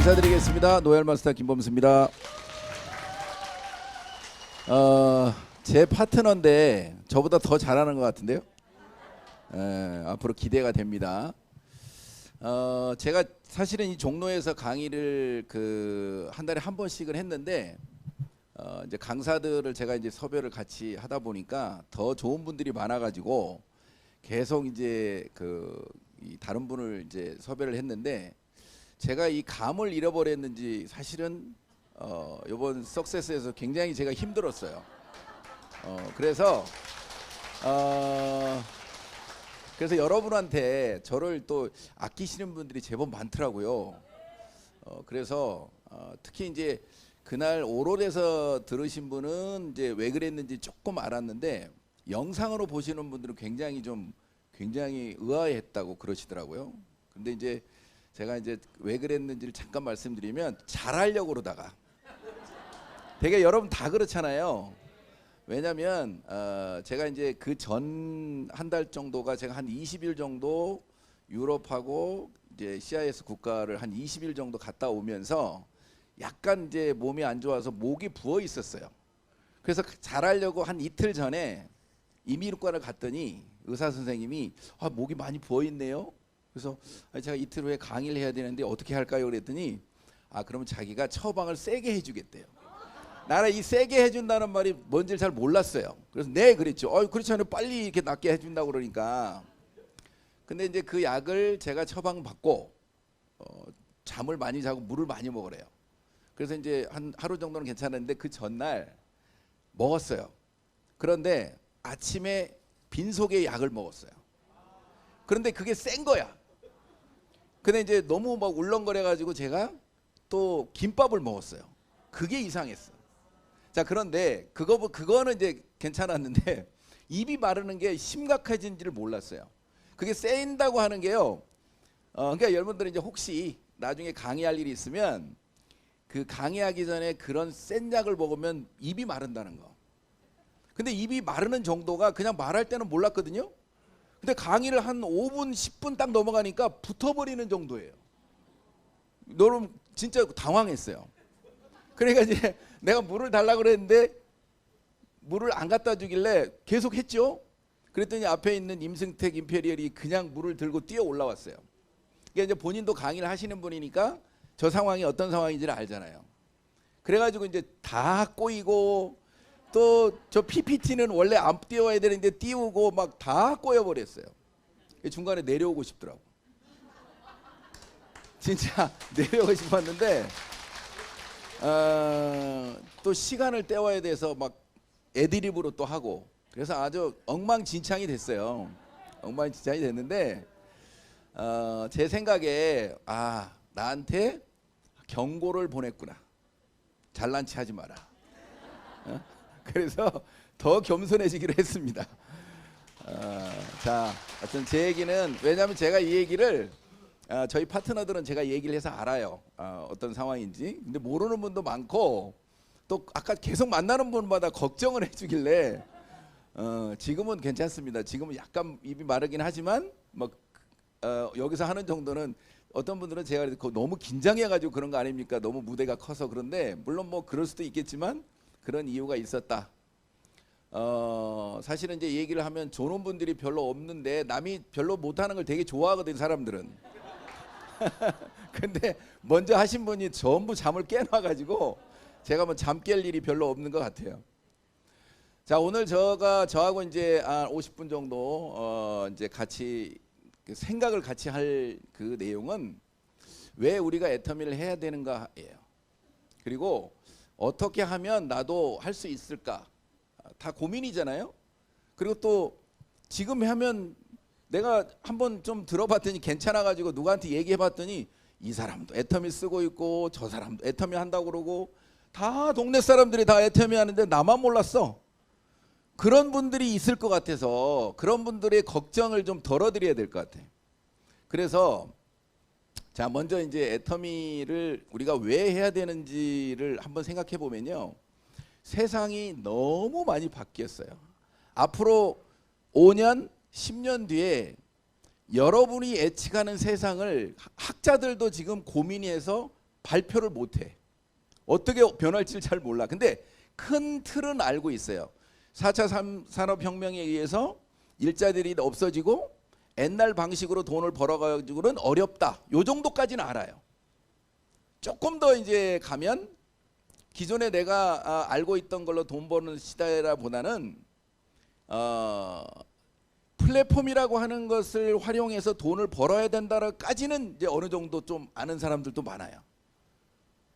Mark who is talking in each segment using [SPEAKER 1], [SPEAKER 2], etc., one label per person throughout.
[SPEAKER 1] 인사드리겠습니다. 노열마스터 김범수입니다. 제 파트너인데 저보다 더 잘하는 것 같은데요. 앞으로 기대가 됩니다. 제가 사실은 이 종로에서 강의를 한 달에 한 번씩은 했는데 이제 강사들을 제가 이제 섭외를 같이 하다 보니까 더 좋은 분들이 많아가지고 계속 이제 이 다른 분을 이제 섭외를 했는데 제가 이 감을 잃어버렸는지 사실은 이번 석세스에서 굉장히 제가 힘들었어요. 그래서 여러분한테 저를 또 아끼시는 분들이 제법 많더라고요. 그래서 특히 이제 그날 오롯에서 들으신 분은 이제 왜 그랬는지 조금 알았는데 영상으로 보시는 분들은 굉장히 의아해했다고 그러시더라고요. 근데 이제 제가 이제 왜 그랬는지를 잠깐 말씀드리면 잘하려고 그러다가 되게 여러분 다 그렇잖아요. 왜냐면 제가 이제 그 전 한 달 정도가 제가 한 20일 정도 유럽하고 이제 CIS 국가를 한 20일 정도 갔다 오면서 약간 이제 몸이 안 좋아서 목이 부어 있었어요. 그래서 잘하려고 한 이틀 전에 이미인후과를 갔더니 의사 선생님이 목이 많이 부어 있네요. 그래서 제가 이틀 후에 강의를 해야 되는데 어떻게 할까요? 그랬더니 그러면 자기가 처방을 세게 해주겠대요. 나는 이 세게 해준다는 말이 뭔지 잘 몰랐어요. 그래서 네 그랬죠. 그렇지 않아요. 빨리 이렇게 낫게 해준다고 그러니까. 근데 이제 그 약을 제가 처방 받고 잠을 많이 자고 물을 많이 먹으래요. 그래서 이제 한 하루 정도는 괜찮았는데 그 전날 먹었어요. 그런데 아침에 빈속에 약을 먹었어요. 그런데 그게 센 거야. 근데 이제 너무 막 울렁거려가지고 제가 또 김밥을 먹었어요. 그게 이상했어. 자, 그런데 그거는 이제 괜찮았는데 입이 마르는 게 심각해진지를 몰랐어요. 그게 쎄인다고 하는 게요. 그러니까 여러분들은 이제 혹시 나중에 강의할 일이 있으면 그 강의하기 전에 그런 센 약을 먹으면 입이 마른다는 거. 근데 입이 마르는 정도가 그냥 말할 때는 몰랐거든요. 근데 강의를 한 5분, 10분 딱 넘어가니까 붙어버리는 정도예요. 너는 진짜 당황했어요. 그러니까 이제 내가 물을 달라고 그랬는데 물을 안 갖다 주길래 계속 했죠. 그랬더니 앞에 있는 임승택 임페리얼이 그냥 물을 들고 뛰어 올라왔어요. 그러니까 이제 본인도 강의를 하시는 분이니까 저 상황이 어떤 상황인지를 알잖아요. 그래가지고 이제 다 꼬이고 또 저 PPT는 원래 안 띄워야 되는데 띄우고 막 다 꼬여버렸어요. 중간에 내려오고 싶더라고. 진짜 내려오고 싶었는데 또 시간을 때워야 돼서 막 애드립으로 또 하고 그래서 아주 엉망진창이 됐어요. 엉망진창이 됐는데 제 생각에 나한테 경고를 보냈구나. 잘난 체 하지 마라. 그래서 더 겸손해지기로 했습니다. 자, 하여튼 제 얘기는 왜냐하면 제가 이 얘기를 저희 파트너들은 제가 얘기를 해서 알아요. 어떤 상황인지. 근데 모르는 분도 많고 또 아까 계속 만나는 분마다 걱정을 해주길래 지금은 괜찮습니다. 지금은 약간 입이 마르긴 하지만 여기서 하는 정도는 어떤 분들은 제가 너무 긴장해가지고 그런 거 아닙니까? 너무 무대가 커서. 그런데 물론 그럴 수도 있겠지만 그런 이유가 있었다. 사실은 이제 얘기를 하면 좋은 분들이 별로 없는데 남이 별로 못하는 걸 되게 좋아하거든 사람들은. 근데 먼저 하신 분이 전부 잠을 깨놔가지고 제가 잠 깰 일이 별로 없는 것 같아요. 자, 오늘 저하고 이제 50분 정도 이제 같이 생각을 같이 할 그 내용은 왜 우리가 애터미를 해야 되는가예요. 그리고 어떻게 하면 나도 할 수 있을까? 다 고민이잖아요. 그리고 또 지금 하면 내가 한번 좀 들어봤더니 괜찮아가지고 누구한테 얘기해봤더니 이 사람도 애터미 쓰고 있고 저 사람도 애터미 한다고 그러고 다 동네 사람들이 다 애터미 하는데 나만 몰랐어. 그런 분들이 있을 것 같아서 그런 분들의 걱정을 좀 덜어드려야 될 것 같아. 그래서 자, 먼저 이제 애터미를 우리가 왜 해야 되는지를 한번 생각해 보면요. 세상이 너무 많이 바뀌었어요. 앞으로 5년, 10년 뒤에 여러분이 예측하는 세상을 학자들도 지금 고민해서 발표를 못해. 어떻게 변할지를 잘 몰라. 근데 큰 틀은 알고 있어요. 4차 산업혁명에 의해서 일자리들이 없어지고 옛날 방식으로 돈을 벌어가지고는 어렵다. 요 정도까지는 알아요. 조금 더 이제 가면 기존에 내가 알고 있던 걸로 돈 버는 시대라보다는 플랫폼이라고 하는 것을 활용해서 돈을 벌어야 된다까지는 이제 어느 정도 좀 아는 사람들도 많아요.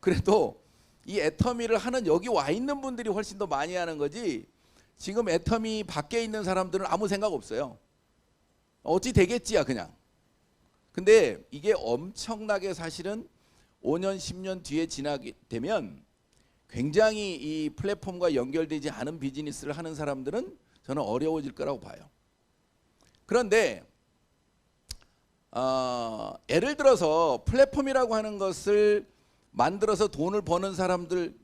[SPEAKER 1] 그래도 이 애터미를 하는 여기 와 있는 분들이 훨씬 더 많이 하는 거지, 지금 애터미 밖에 있는 사람들은 아무 생각 없어요. 어찌 되겠지야 그냥. 근데 이게 엄청나게 사실은 5년 10년 뒤에 지나게 되면 굉장히 이 플랫폼과 연결되지 않은 비즈니스를 하는 사람들은 저는 어려워질 거라고 봐요. 그런데 예를 들어서 플랫폼이라고 하는 것을 만들어서 돈을 버는 사람들,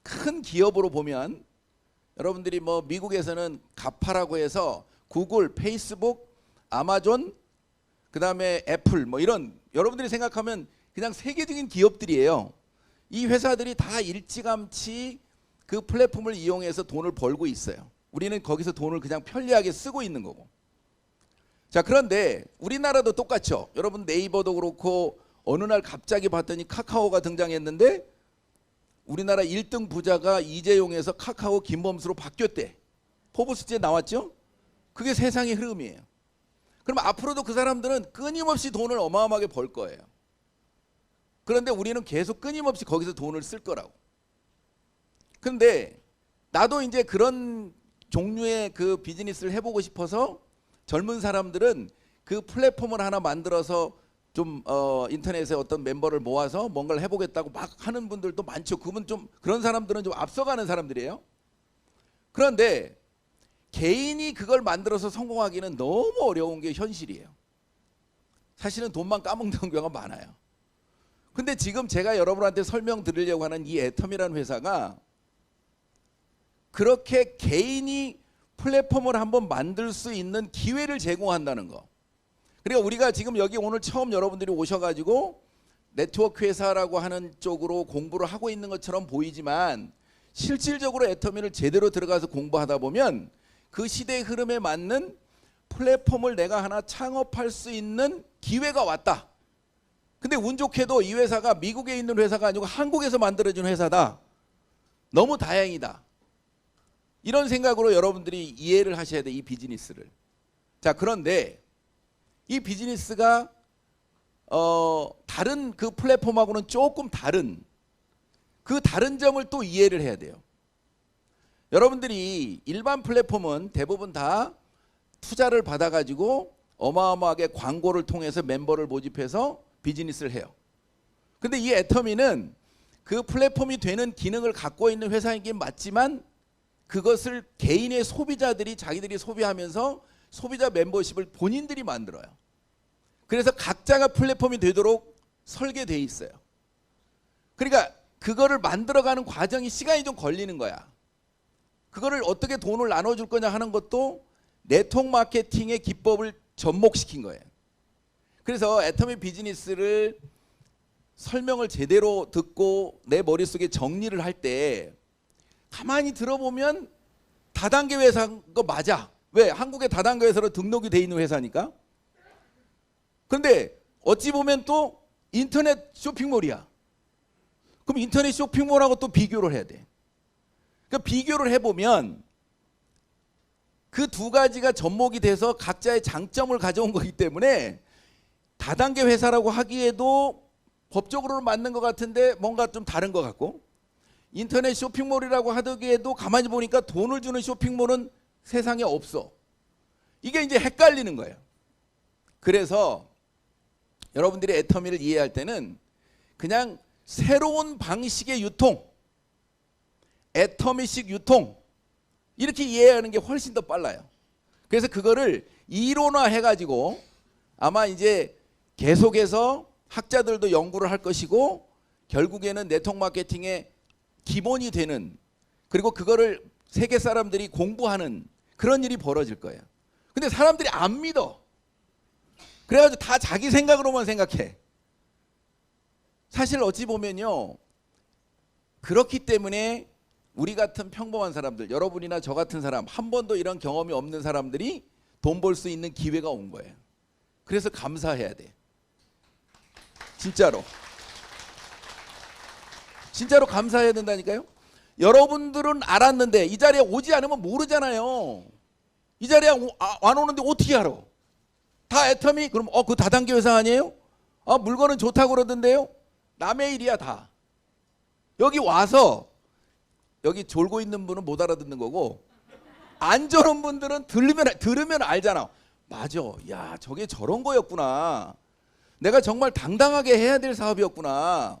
[SPEAKER 1] 큰 기업으로 보면 여러분들이 뭐 미국에서는 가파라고 해서 구글, 페이스북, 아마존, 그다음에 애플 뭐 이런 여러분들이 생각하면 그냥 세계적인 기업들이에요. 이 회사들이 다 일찌감치 그 플랫폼을 이용해서 돈을 벌고 있어요. 우리는 거기서 돈을 그냥 편리하게 쓰고 있는 거고. 자, 그런데 우리나라도 똑같죠. 여러분 네이버도 그렇고 어느 날 갑자기 봤더니 카카오가 등장했는데 우리나라 1등 부자가 이재용에서 카카오 김범수로 바뀌었대. 포브스지에 나왔죠. 그게 세상의 흐름이에요. 그럼 앞으로도 그 사람들은 끊임없이 돈을 어마어마하게 벌 거예요. 그런데 우리는 계속 끊임없이 거기서 돈을 쓸 거라고. 그런데 나도 이제 그런 종류의 그 비즈니스를 해보고 싶어서 젊은 사람들은 그 플랫폼을 하나 만들어서 좀 인터넷에 어떤 멤버를 모아서 뭔가를 해보겠다고 막 하는 분들도 많죠. 그분 좀 그런 사람들은 좀 앞서가는 사람들이에요. 그런데 개인이 그걸 만들어서 성공하기는 너무 어려운 게 현실이에요. 사실은 돈만 까먹는 경우가 많아요. 근데 지금 제가 여러분한테 설명드리려고 하는 이 애텀이라는 회사가 그렇게 개인이 플랫폼을 한번 만들 수 있는 기회를 제공한다는 거. 그러니까 우리가 지금 여기 오늘 처음 여러분들이 오셔가지고 네트워크 회사라고 하는 쪽으로 공부를 하고 있는 것처럼 보이지만 실질적으로 애터미를 제대로 들어가서 공부하다 보면 그 시대의 흐름에 맞는 플랫폼을 내가 하나 창업할 수 있는 기회가 왔다. 근데 운 좋게도 이 회사가 미국에 있는 회사가 아니고 한국에서 만들어진 회사다. 너무 다행이다. 이런 생각으로 여러분들이 이해를 하셔야 돼, 이 비즈니스를. 자, 그런데 이 비즈니스가 다른 그 플랫폼하고는 조금 다른 그 다른 점을 또 이해를 해야 돼요. 여러분들이 일반 플랫폼은 대부분 다 투자를 받아가지고 어마어마하게 광고를 통해서 멤버를 모집해서 비즈니스를 해요. 근데 이 애터미는 그 플랫폼이 되는 기능을 갖고 있는 회사이긴 맞지만 그것을 개인의 소비자들이 자기들이 소비하면서 소비자 멤버십을 본인들이 만들어요. 그래서 각자가 플랫폼이 되도록 설계되어 있어요. 그러니까 그거를 만들어가는 과정이 시간이 좀 걸리는 거야. 그거를 어떻게 돈을 나눠줄 거냐 하는 것도 네트워크 마케팅의 기법을 접목시킨 거예요. 그래서 애터미 비즈니스를 설명을 제대로 듣고 내 머릿속에 정리를 할 때 가만히 들어보면 다단계 회사인 거 맞아. 왜? 한국의 다단계 회사로 등록이 돼 있는 회사니까. 그런데 어찌 보면 또 인터넷 쇼핑몰이야. 그럼 인터넷 쇼핑몰하고 또 비교를 해야 돼. 그러니까 비교를 해보면 그 두 가지가 접목이 돼서 각자의 장점을 가져온 거기 때문에 다단계 회사라고 하기에도 법적으로는 맞는 것 같은데 뭔가 좀 다른 것 같고, 인터넷 쇼핑몰이라고 하기에도 가만히 보니까 돈을 주는 쇼핑몰은 세상에 없어. 이게 이제 헷갈리는 거예요. 그래서 여러분들이 애터미를 이해할 때는 그냥 새로운 방식의 유통, 애터미식 유통, 이렇게 이해하는 게 훨씬 더 빨라요. 그래서 그거를 이론화 해가지고 아마 이제 계속해서 학자들도 연구를 할 것이고 결국에는 네트워크 마케팅의 기본이 되는, 그리고 그거를 세계 사람들이 공부하는 그런 일이 벌어질 거예요. 근데 사람들이 안 믿어. 그래가지고 다 자기 생각으로만 생각해. 사실 어찌 보면요, 그렇기 때문에 우리 같은 평범한 사람들, 여러분이나 저 같은 사람, 한 번도 이런 경험이 없는 사람들이 돈 벌 수 있는 기회가 온 거예요. 그래서 감사해야 돼. 진짜로. 진짜로 감사해야 된다니까요. 여러분들은 알았는데 이 자리에 오지 않으면 모르잖아요. 이 자리에 안 오는데 어떻게 알아? 다 애터미? 그럼 그 다단계 회사 아니에요? 물건은 좋다고 그러던데요? 남의 일이야 다. 여기 와서 여기 졸고 있는 분은 못 알아듣는 거고, 안 저런 분들은 들으면 알잖아. 맞아. 야, 저게 저런 거였구나. 내가 정말 당당하게 해야 될 사업이었구나.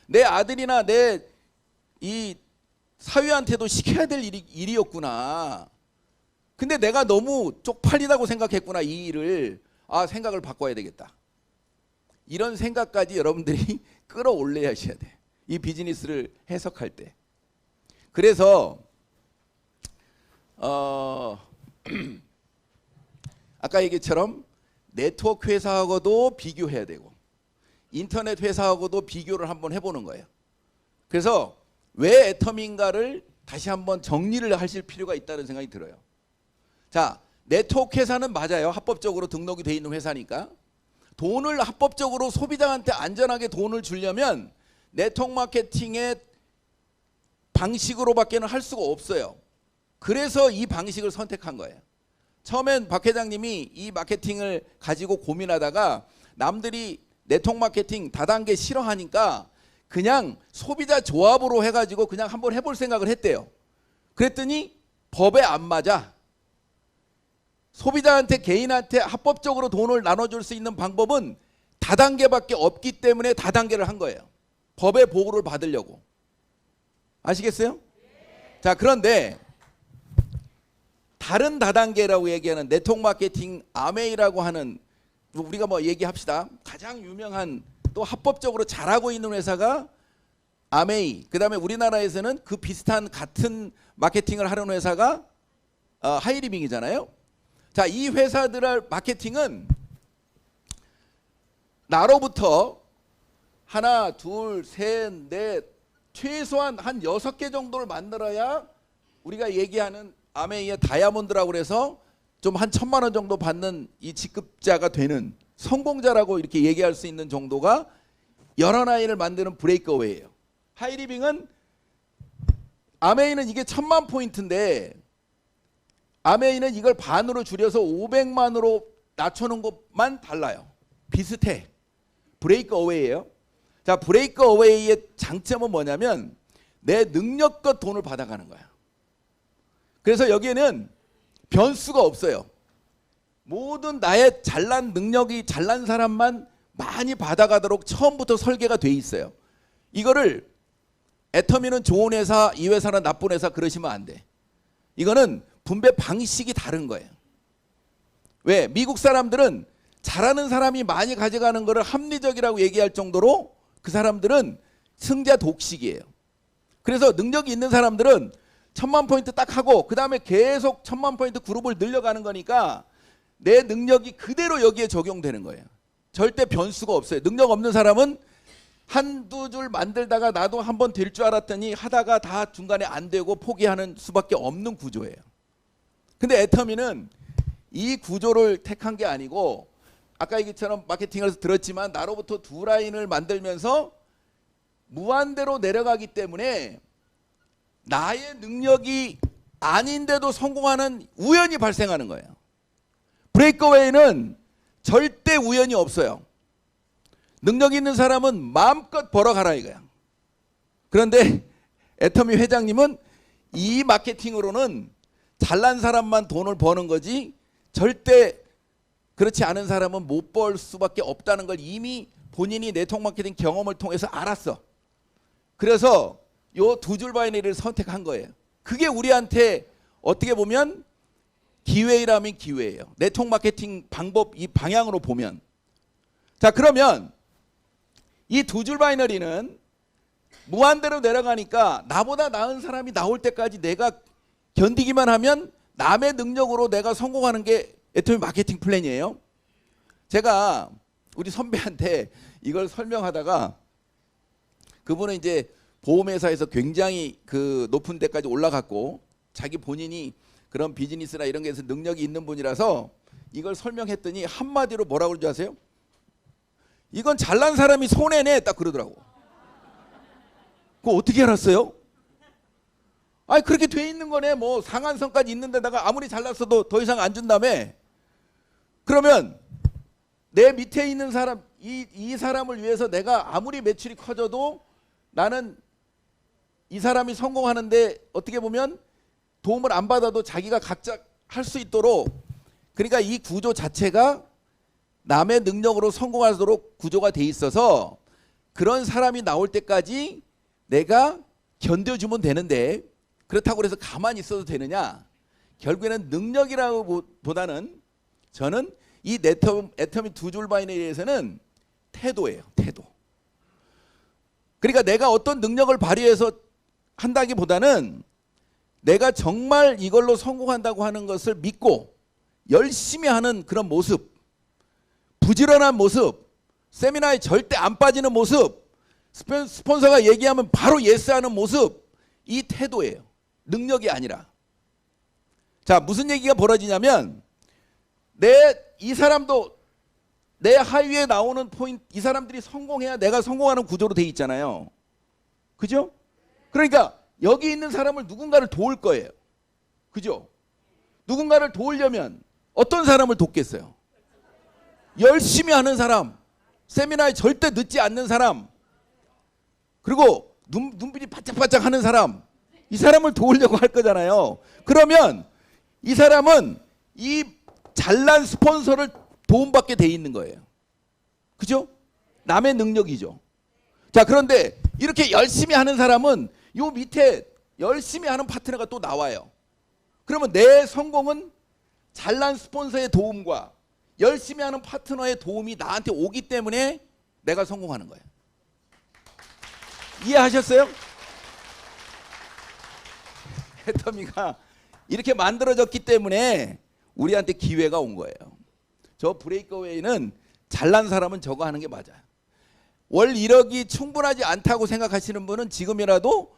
[SPEAKER 1] 내 아들이나 내 이 사위한테도 시켜야 될 일이었구나. 근데 내가 너무 쪽팔리다고 생각했구나, 이 일을. 생각을 바꿔야 되겠다. 이런 생각까지 여러분들이 끌어올려야 하셔야 돼. 이 비즈니스를 해석할 때. 그래서 아까 얘기처럼 네트워크 회사하고도 비교해야 되고 인터넷 회사하고도 비교를 한번 해보는 거예요. 그래서 왜 애터미인가를 다시 한번 정리를 하실 필요가 있다는 생각이 들어요. 자, 네트워크 회사는 맞아요. 합법적으로 등록이 돼 있는 회사니까. 돈을 합법적으로 소비자한테 안전하게 돈을 주려면 네트워크 마케팅의 방식으로밖에는 할 수가 없어요. 그래서 이 방식을 선택한 거예요. 처음엔 박 회장님이 이 마케팅을 가지고 고민하다가 남들이 네트워크 마케팅 다단계 싫어하니까 그냥 소비자 조합으로 해가지고 그냥 한번 해볼 생각을 했대요. 그랬더니 법에 안 맞아. 소비자한테 개인한테 합법적으로 돈을 나눠줄 수 있는 방법은 다단계밖에 없기 때문에 다단계를 한 거예요. 법의 보호를 받으려고. 아시겠어요? 자, 그런데 다른 다단계라고 얘기하는 네트워크 마케팅 아메이라고 하는, 우리가 뭐 얘기합시다. 가장 유명한 또 합법적으로 잘하고 있는 회사가 아메이. 그 다음에 우리나라에서는 그 비슷한 같은 마케팅을 하는 회사가 하이리빙이잖아요. 자, 이 회사들의 마케팅은 나로부터 하나, 둘, 셋, 넷, 최소한 한 6개 정도를 만들어야 우리가 얘기하는 아메이의 다이아몬드라고 그래서 좀 한 1,000만 원 정도 받는 이 직급자가 되는 성공자라고 이렇게 얘기할 수 있는 정도가 여러 아이를 만드는 브레이크어웨이예요. 하이리빙은, 아메이는 이게 1,000만 포인트인데 아메이는 이걸 반으로 줄여서 500만으로 낮춰놓은 것만 달라요. 비슷해. 브레이크어웨이예요. 자, 브레이크어웨이의 장점은 뭐냐면 내 능력껏 돈을 받아가는 거야. 그래서 여기에는 변수가 없어요. 모든 나의 잘난 능력이 잘난 사람만 많이 받아가도록 처음부터 설계가 돼 있어요. 이거를 애터미는 좋은 회사, 이 회사는 나쁜 회사 그러시면 안 돼. 이거는 분배 방식이 다른 거예요. 왜? 미국 사람들은 잘하는 사람이 많이 가져가는 거를 합리적이라고 얘기할 정도로 그 사람들은 승자 독식이에요. 그래서 능력이 있는 사람들은 1,000만 포인트 딱 하고 그 다음에 계속 1,000만 포인트 그룹을 늘려가는 거니까 내 능력이 그대로 여기에 적용되는 거예요. 절대 변수가 없어요. 능력 없는 사람은 한두 줄 만들다가 나도 한번 될 줄 알았더니 하다가 다 중간에 안 되고 포기하는 수밖에 없는 구조예요. 근데 애터미는 이 구조를 택한 게 아니고 아까 얘기처럼 마케팅에서 들었지만 나로부터 두 라인을 만들면서 무한대로 내려가기 때문에 나의 능력이 아닌데도 성공하는 우연이 발생하는 거예요. 브레이크어웨이는 절대 우연이 없어요. 능력 있는 사람은 마음껏 벌어가라 이거야. 그런데 애터미 회장님은 이 마케팅으로는 잘난 사람만 돈을 버는 거지 절대 그렇지 않은 사람은 못 벌 수밖에 없다는 걸 이미 본인이 네트워크 마케팅 경험을 통해서 알았어. 그래서 요 두 줄 바이너리를 선택한 거예요. 그게 우리한테 어떻게 보면 기회라면 기회예요. 네트워크 마케팅 방법 이 방향으로 보면. 자, 그러면 이 두 줄 바이너리는 무한대로 내려가니까 나보다 나은 사람이 나올 때까지 내가 견디기만 하면 남의 능력으로 내가 성공하는 게 애터미 마케팅 플랜이에요. 제가 우리 선배한테 이걸 설명하다가 그분은 이제 보험회사에서 굉장히 그 높은 데까지 올라갔고 자기 본인이 그런 비즈니스나 이런 게서 능력이 있는 분이라서 이걸 설명했더니 한마디로 뭐라고 그러지 아세요? 이건 잘난 사람이 손해네 딱 그러더라고. 그거 어떻게 알았어요? 아니 그렇게 돼 있는 거네. 뭐 상한선까지 있는 데다가 아무리 잘났어도 더 이상 안 준다며. 그러면 내 밑에 있는 사람 이 사람을 위해서 내가 아무리 매출이 커져도 나는 이 사람이 성공하는데 어떻게 보면 도움을 안 받아도 자기가 각자 할 수 있도록, 그러니까 이 구조 자체가 남의 능력으로 성공하도록 구조가 돼 있어서 그런 사람이 나올 때까지 내가 견뎌주면 되는데, 그렇다고 해서 가만히 있어도 되느냐? 결국에는 능력이라고 보다는 저는 이 애터미 두 줄 바인에 대해서는 태도예요. 태도. 그러니까 내가 어떤 능력을 발휘해서 한다기보다는 내가 정말 이걸로 성공한다고 하는 것을 믿고 열심히 하는 그런 모습, 부지런한 모습, 세미나에 절대 안 빠지는 모습, 스폰서가 얘기하면 바로 예스하는 모습, 이 태도예요. 능력이 아니라. 자, 무슨 얘기가 벌어지냐면 이 사람도 내 하위에 나오는 포인트, 이 사람들이 성공해야 내가 성공하는 구조로 돼 있잖아요. 그죠? 그러니까 여기 있는 사람을 누군가를 도울 거예요. 그죠? 누군가를 도우려면 어떤 사람을 돕겠어요? 열심히 하는 사람, 세미나에 절대 늦지 않는 사람, 그리고 눈빛이 바짝바짝 하는 사람, 이 사람을 도우려고 할 거잖아요. 그러면 이 사람은 이 잘난 스폰서를 도움받게 돼 있는 거예요. 그죠? 남의 능력이죠. 자, 그런데 이렇게 열심히 하는 사람은 요 밑에 열심히 하는 파트너가 또 나와요. 그러면 내 성공은 잘난 스폰서의 도움과 열심히 하는 파트너의 도움이 나한테 오기 때문에 내가 성공하는 거예요. 이해하셨어요? 애터미가 이렇게 만들어졌기 때문에 우리한테 기회가 온 거예요. 저 브레이크어웨이는 잘난 사람은 저거 하는 게 맞아요. 월 1억이 충분하지 않다고 생각하시는 분은 지금이라도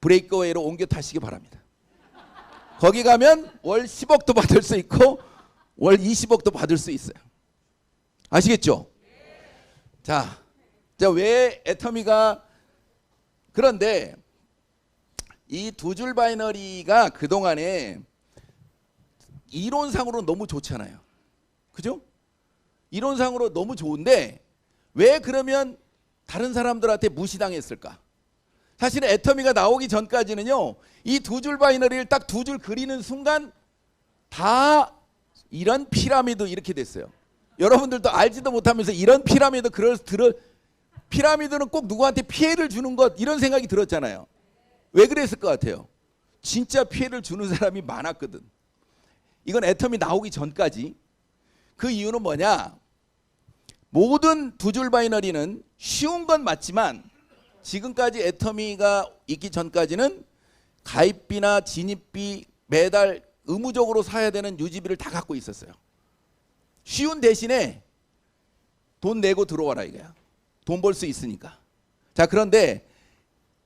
[SPEAKER 1] 브레이크어웨이로 옮겨 타시기 바랍니다. 거기 가면 월 10억도 받을 수 있고 월 20억도 받을 수 있어요. 아시겠죠? 자, 왜 애터미가, 그런데 이 두 줄 바이너리가 그동안에 이론상으로 너무 좋잖아요. 그죠? 이론상으로 너무 좋은데 왜 그러면 다른 사람들한테 무시당했을까? 사실은 애터미가 나오기 전까지는요, 이 두 줄 바이너리를 딱 두 줄 그리는 순간 다 이런 피라미드 이렇게 됐어요. 여러분들도 알지도 못하면서 이런 피라미드 피라미드는 꼭 누구한테 피해를 주는 것, 이런 생각이 들었잖아요. 왜 그랬을 것 같아요? 진짜 피해를 주는 사람이 많았거든. 이건 애터미 나오기 전까지. 그 이유는 뭐냐? 모든 두 줄 바이너리는 쉬운 건 맞지만 지금까지 애터미가 있기 전까지는 가입비나 진입비 매달 의무적으로 사야 되는 유지비를 다 갖고 있었어요. 쉬운 대신에 돈 내고 들어와라 이거야. 돈 벌 수 있으니까. 자, 그런데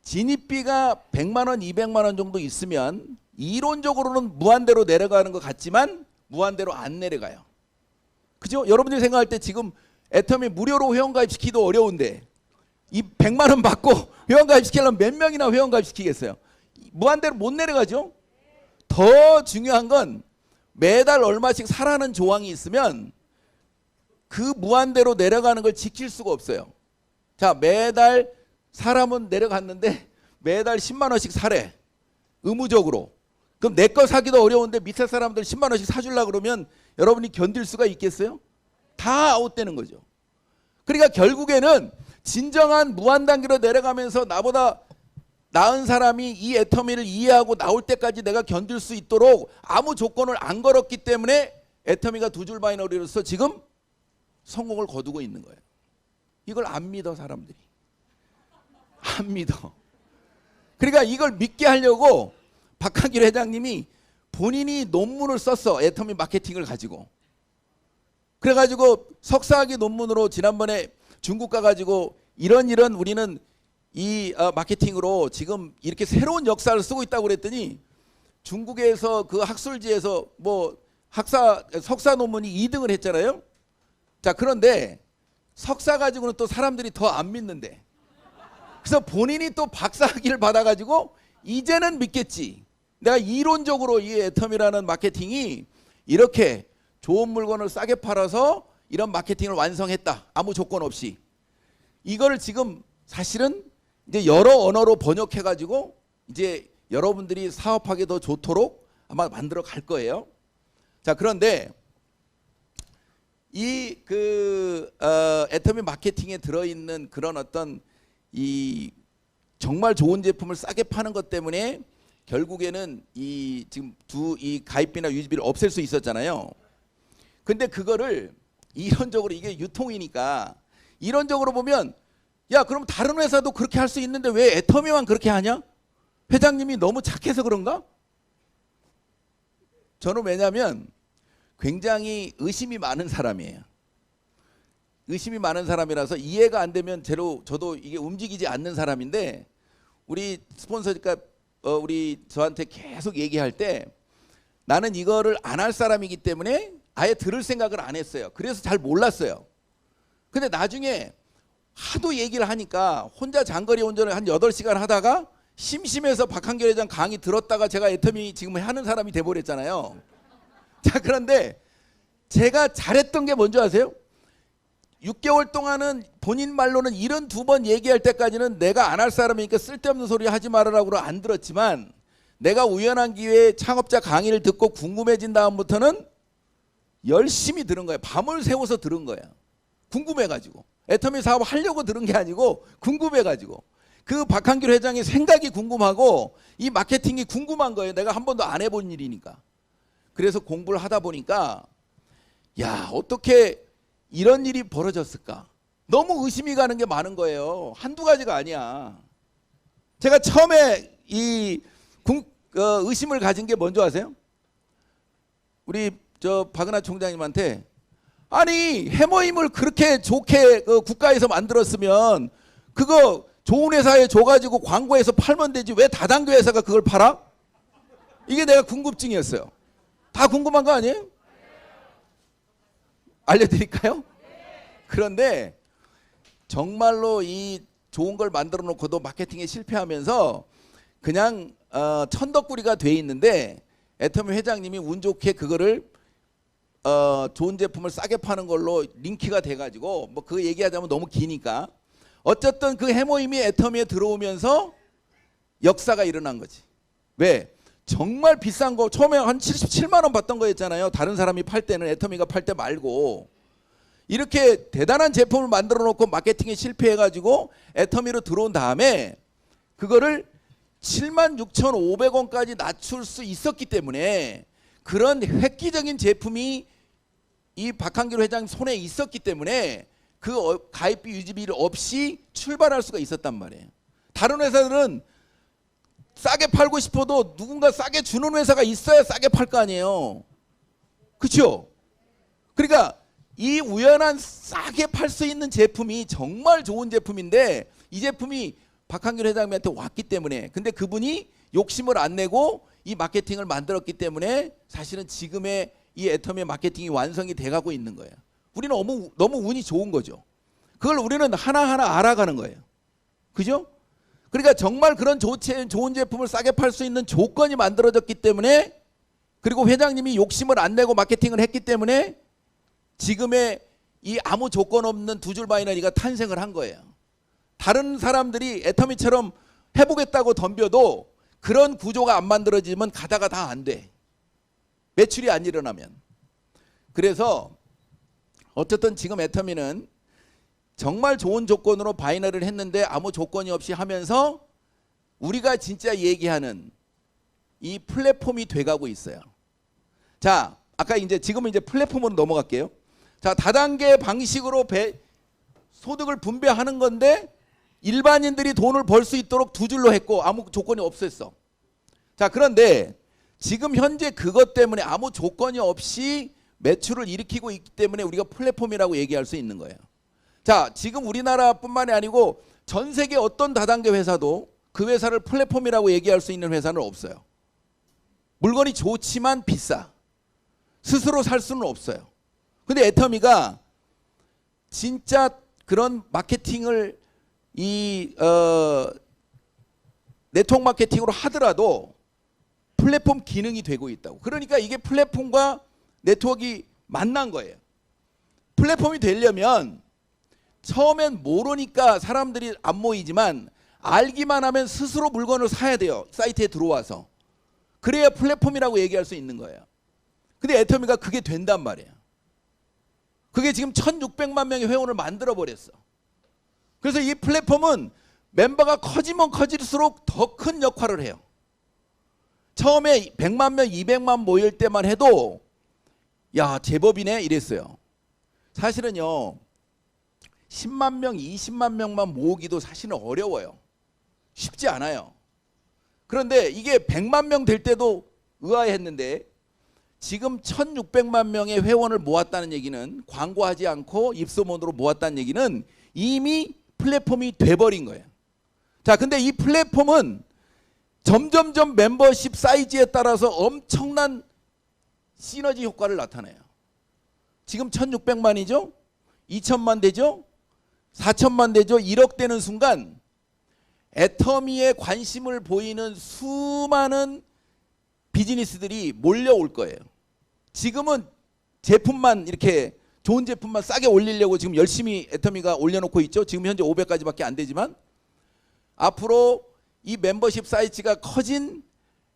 [SPEAKER 1] 진입비가 100만 원, 200만 원 정도 있으면 이론적으로는 무한대로 내려가는 것 같지만 무한대로 안 내려가요. 그죠? 여러분들이 생각할 때 지금 애터미 무료로 회원가입 시키기도 어려운데 이 100만 원 받고 회원가입 시키려면 몇 명이나 회원가입 시키겠어요? 무한대로 못 내려가죠? 더 중요한 건 매달 얼마씩 사라는 조항이 있으면 그 무한대로 내려가는 걸 지킬 수가 없어요. 자, 매달 사람은 내려갔는데 매달 10만 원씩 사래. 의무적으로. 그럼 내 거 사기도 어려운데 밑에 사람들 10만 원씩 사주려고 그러면 여러분이 견딜 수가 있겠어요? 다 아웃되는 거죠. 그러니까 결국에는 진정한 무한단계로 내려가면서 나보다 나은 사람이 이 애터미를 이해하고 나올 때까지 내가 견딜 수 있도록 아무 조건을 안 걸었기 때문에 애터미가 두 줄 바이너리로서 지금 성공을 거두고 있는 거예요. 이걸 안 믿어 사람들이. 안 믿어. 그러니까 이걸 믿게 하려고 박한길 회장님이 본인이 논문을 썼어. 애터미 마케팅을 가지고. 그래가지고 석사학위 논문으로 지난번에 중국 가가지고 이런 우리는 이 마케팅으로 지금 이렇게 새로운 역사를 쓰고 있다고 그랬더니 중국에서 그 학술지에서 뭐 석사 논문이 2등을 했잖아요. 자, 그런데 석사 가지고는 또 사람들이 더 안 믿는데, 그래서 본인이 또 박사학위를 받아가지고 이제는 믿겠지. 내가 이론적으로 이 애텀이라는 마케팅이 이렇게 좋은 물건을 싸게 팔아서 이런 마케팅을 완성했다. 아무 조건 없이. 이거를 지금 사실은 이제 여러 언어로 번역해가지고 이제 여러분들이 사업하기 더 좋도록 아마 만들어 갈 거예요. 자, 그런데 이 애터미 마케팅에 들어있는 그런 어떤 이 정말 좋은 제품을 싸게 파는 것 때문에 결국에는 이 지금 이 가입비나 유지비를 없앨 수 있었잖아요. 근데 그거를 이론적으로 이게 유통이니까 이론적으로 보면 야, 그럼 다른 회사도 그렇게 할 수 있는데 왜 애터미만 그렇게 하냐? 회장님이 너무 착해서 그런가? 저는 왜냐하면 굉장히 의심이 많은 사람이에요. 의심이 많은 사람이라서 이해가 안 되면 저도 이게 움직이지 않는 사람인데, 우리 스폰서니까 우리 저한테 계속 얘기할 때 나는 이거를 안 할 사람이기 때문에 아예 들을 생각을 안 했어요. 그래서 잘 몰랐어요. 근데 나중에 하도 얘기를 하니까 혼자 장거리 운전을 한 8시간 하다가 심심해서 박한결 회장 강의 들었다가 제가 애터미 지금 하는 사람이 돼버렸잖아요. 자, 그런데 제가 잘했던 게 뭔지 아세요? 6개월 동안은 본인 말로는 72번 얘기할 때까지는 내가 안 할 사람이니까 쓸데없는 소리 하지 말으라고 안 들었지만, 내가 우연한 기회에 창업자 강의를 듣고 궁금해진 다음부터는 열심히 들은 거예요. 밤을 새워서 들은 거예요. 궁금해가지고. 애터미 사업 하려고 들은 게 아니고 궁금해가지고. 그 박한길 회장의 생각이 궁금하고 이 마케팅이 궁금한 거예요. 내가 한 번도 안 해본 일이니까. 그래서 공부를 하다 보니까 야, 어떻게 이런 일이 벌어졌을까? 너무 의심이 가는 게 많은 거예요. 한두 가지가 아니야. 제가 처음에 이 의심을 가진 게 뭔지 아세요? 우리 박은하 총장님한테, 아니 해머임을 그렇게 좋게 국가에서 만들었으면 그거 좋은 회사에 줘가지고 광고해서 팔면 되지 왜 다단계 회사가 그걸 팔아? 이게 내가 궁금증이었어요. 다 궁금한 거 아니에요? 알려드릴까요? 그런데 정말로 이 좋은 걸 만들어 놓고도 마케팅에 실패하면서 그냥 천덕꾸리가 돼 있는데, 애터미 회장님이 운 좋게 그거를 좋은 제품을 싸게 파는 걸로 링크가 돼가지고, 뭐 그거 얘기하자면 너무 기니까, 어쨌든 그 해모임이 애터미에 들어오면서 역사가 일어난 거지. 왜? 정말 비싼 거 처음에 한 77만 원 받던 거였잖아요. 다른 사람이 팔 때는, 애터미가 팔 때 말고. 이렇게 대단한 제품을 만들어 놓고 마케팅에 실패해가지고 애터미로 들어온 다음에 그거를 76,500원까지 낮출 수 있었기 때문에, 그런 획기적인 제품이 이 박한길 회장 손에 있었기 때문에 그 가입비 유지비를 없이 출발할 수가 있었단 말이에요. 다른 회사들은 싸게 팔고 싶어도 누군가 싸게 주는 회사가 있어야 싸게 팔 거 아니에요. 그렇죠? 그러니까 이 우연한 싸게 팔 수 있는 제품이 정말 좋은 제품인데, 이 제품이 박한길 회장님한테 왔기 때문에, 근데 그분이 욕심을 안 내고 이 마케팅을 만들었기 때문에 사실은 지금의 이 애터미의 마케팅이 완성이 돼가고 있는 거예요. 우리는 너무 운이 좋은 거죠. 그걸 우리는 하나하나 알아가는 거예요. 그죠? 그러니까 정말 그런 좋은 제품을 싸게 팔 수 있는 조건이 만들어졌기 때문에, 그리고 회장님이 욕심을 안 내고 마케팅을 했기 때문에 지금의 이 아무 조건 없는 두 줄 바이너리가 탄생을 한 거예요. 다른 사람들이 애터미처럼 해보겠다고 덤벼도 그런 구조가 안 만들어지면 가다가 다 안 돼. 매출이 안 일어나면. 그래서 어쨌든 지금 애터미는 정말 좋은 조건으로 바이너리를 했는데 아무 조건이 없이 하면서 우리가 진짜 얘기하는 이 플랫폼이 돼가고 있어요. 자, 아까 지금은 이제 플랫폼으로 넘어갈게요. 자, 다단계 방식으로 소득을 분배하는 건데 일반인들이 돈을 벌 수 있도록 두 줄로 했고 아무 조건이 없었어. 자, 그런데 지금 현재 그것 때문에 아무 조건이 없이 매출을 일으키고 있기 때문에 우리가 플랫폼이라고 얘기할 수 있는 거예요. 자, 지금 우리나라뿐만이 아니고 전 세계 어떤 다단계 회사도 그 회사를 플랫폼이라고 얘기할 수 있는 회사는 없어요. 물건이 좋지만 비싸. 스스로 살 수는 없어요. 근데 애터미가 진짜 그런 마케팅을 네트워크 마케팅으로 하더라도 플랫폼 기능이 되고 있다고. 그러니까 이게 플랫폼과 네트워크가 만난 거예요. 플랫폼이 되려면 처음엔 모르니까 사람들이 안 모이지만 알기만 하면 스스로 물건을 사야 돼요. 사이트에 들어와서. 그래야 플랫폼이라고 얘기할 수 있는 거예요. 근데 애터미가 그게 된단 말이에요. 그게 지금 1600만 명의 회원을 만들어 버렸어. 그래서 이 플랫폼은 멤버가 커지면 커질수록 더 큰 역할을 해요. 처음에 100만 명, 200만 모일 때만 해도 야, 제법이네 이랬어요. 사실은요, 10만 명, 20만 명만 모으기도 사실은 어려워요. 쉽지 않아요. 그런데 이게 100만 명 될 때도 의아했는데 지금 1600만 명의 회원을 모았다는 얘기는, 광고하지 않고 입소문으로 모았다는 얘기는 이미 플랫폼이 돼버린 거예요. 자, 근데 이 플랫폼은 점점점 멤버십 사이즈에 따라서 엄청난 시너지 효과를 나타내요. 지금 1600만이죠? 2000만 되죠? 4000만 되죠? 1억 되는 순간 애터미에 관심을 보이는 수많은 비즈니스들이 몰려올 거예요. 지금은 제품만 이렇게 좋은 제품만 싸게 올리려고 지금 열심히 애터미가 올려놓고 있죠. 지금 현재 500까지밖에 안 되지만 앞으로 이 멤버십 사이즈가 커진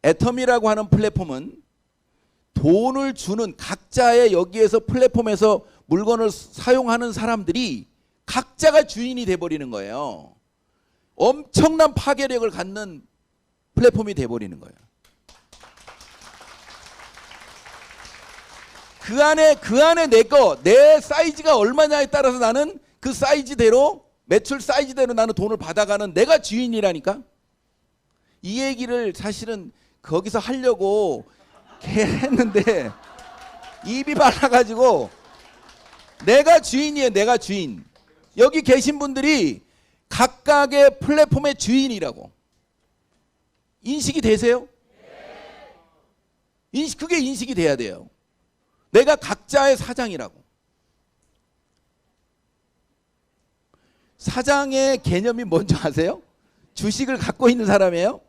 [SPEAKER 1] 애터미라고 하는 플랫폼은 돈을 주는, 각자의 여기에서 플랫폼에서 물건을 사용하는 사람들이 각자가 주인이 돼버리는 거예요. 엄청난 파괴력을 갖는 플랫폼이 돼버리는 거예요. 그 안에 내 사이즈가 얼마냐에 따라서 나는 그 사이즈대로, 매출 사이즈대로 나는 돈을 받아가는 내가 주인이라니까. 이 얘기를 사실은 거기서 하려고 했는데 입이 말라가지고, 내가 주인이에요. 내가 주인. 여기 계신 분들이 각각의 플랫폼의 주인이라고 인식이 되세요? 그게 인식이 돼야 돼요. 내가 각자의 사장이라고. 사장의 개념이 뭔지 아세요? 주식을 갖고 있는 사람이에요.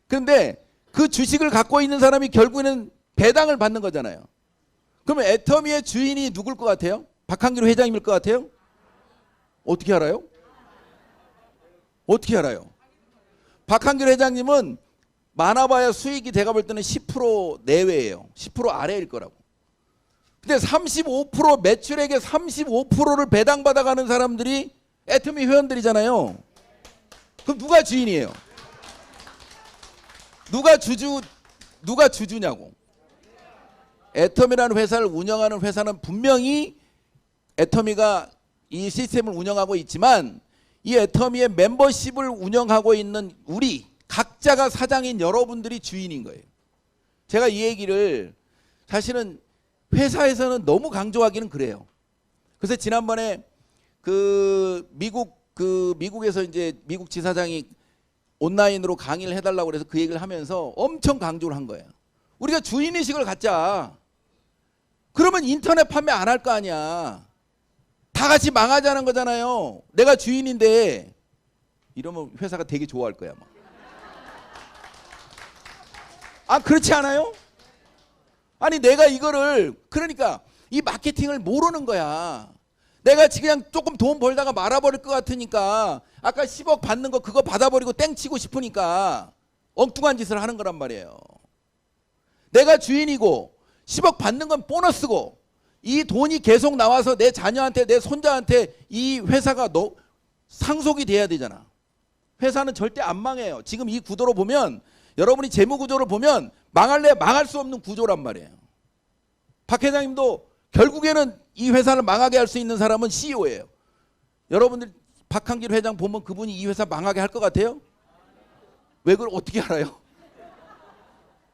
[SPEAKER 1] 그런데 그 주식을 갖고 있는 사람이 결국에는 배당을 받는 거잖아요. 그러면 애터미의 주인이 누굴 것 같아요? 박한길 회장님일 것 같아요? 어떻게 알아요? 어떻게 알아요? 박한길 회장님은 많아봐야 수익이 제가 볼 때는 10% 내외예요. 10% 아래일 거라고. 근데 35% 매출액의 35%를 배당받아가는 사람들이 애터미 회원들이잖아요. 그럼 누가 주인이에요? 누가 주주냐고. 애터미라는 회사를 운영하는 회사는 분명히 애터미가 이 시스템을 운영하고 있지만 이 애터미의 멤버십을 운영하고 있는 우리 각자가 사장인 여러분들이 주인인 거예요. 제가 이 얘기를 사실은 회사에서는 너무 강조하기는 그래요. 그래서 지난번에 미국에서 이제 미국 지사장이 온라인으로 강의를 해달라고 그래서 그 얘기를 하면서 엄청 강조를 한 거예요. 우리가 주인의식을 갖자. 그러면 인터넷 판매 안 할 거 아니야. 다 같이 망하자는 거잖아요. 내가 주인인데. 이러면 회사가 되게 좋아할 거야. 막. 아, 그렇지 않아요? 아니, 내가 이거를, 그러니까 이 마케팅을 모르는 거야. 내가 그냥 조금 돈 벌다가 말아버릴 것 같으니까 아까 10억 받는 거 그거 받아버리고 땡치고 싶으니까 엉뚱한 짓을 하는 거란 말이에요. 내가 주인이고 10억 받는 건 보너스고 이 돈이 계속 나와서 내 자녀한테, 내 손자한테 이 회사가 상속이 돼야 되잖아. 회사는 절대 안 망해요. 지금 이 구도로 보면, 여러분이 재무 구조를 보면 망할래 망할 수 없는 구조란 말이에요. 박 회장님도 결국에는 이 회사를 망하게 할 수 있는 사람은 CEO예요. 여러분들 박한길 회장 보면 그분이 이 회사 망하게 할 것 같아요? 왜 그걸 어떻게 알아요?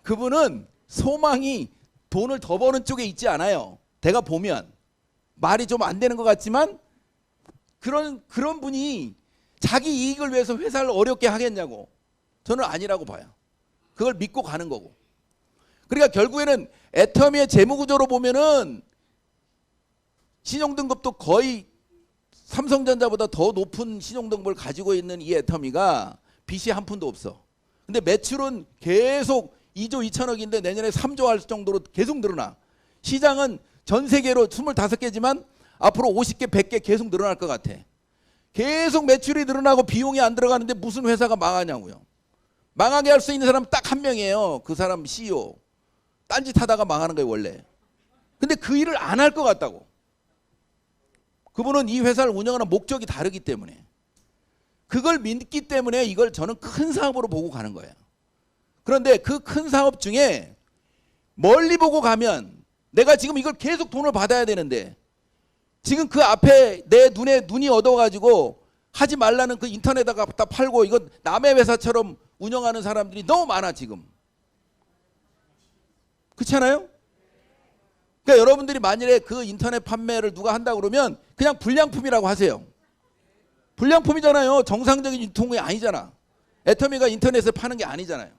[SPEAKER 1] 그분은 소망이 돈을 더 버는 쪽에 있지 않아요. 내가 보면 말이 좀 안 되는 것 같지만 그런 분이 자기 이익을 위해서 회사를 어렵게 하겠냐고. 저는 아니라고 봐요. 그걸 믿고 가는 거고. 그러니까 결국에는 애터미의 재무구조로 보면은 신용등급도 거의 삼성전자보다 더 높은 신용등급을 가지고 있는 이 애터미가 빚이 한 푼도 없어. 근데 매출은 계속 2조 2천억인데 내년에 3조 할 정도로 계속 늘어나. 시장은 전 세계로 25개지만 앞으로 50개, 100개 계속 늘어날 것 같아. 계속 매출이 늘어나고 비용이 안 들어가는데 무슨 회사가 망하냐고요. 망하게 할 수 있는 사람은 딱 한 명이에요. 그 사람 CEO. 딴짓 하다가 망하는 거예요 원래. 근데 그 일을 안 할 것 같다고. 그분은 이 회사를 운영하는 목적이 다르기 때문에. 그걸 믿기 때문에 이걸 저는 큰 사업으로 보고 가는 거예요. 그런데 그 큰 사업 중에 멀리 보고 가면 내가 지금 이걸 계속 돈을 받아야 되는데 지금 그 앞에 내 눈이 어두워가지고 하지 말라는 그 인터넷에다가 갖다 팔고 이건 남의 회사처럼 운영하는 사람들이 너무 많아 지금. 그렇지 않아요? 그러니까 여러분들이 만일에 그 인터넷 판매를 누가 한다 그러면 그냥 불량품이라고 하세요. 불량품이잖아요. 정상적인 유통이 아니잖아. 애터미가 인터넷에 파는 게 아니잖아요.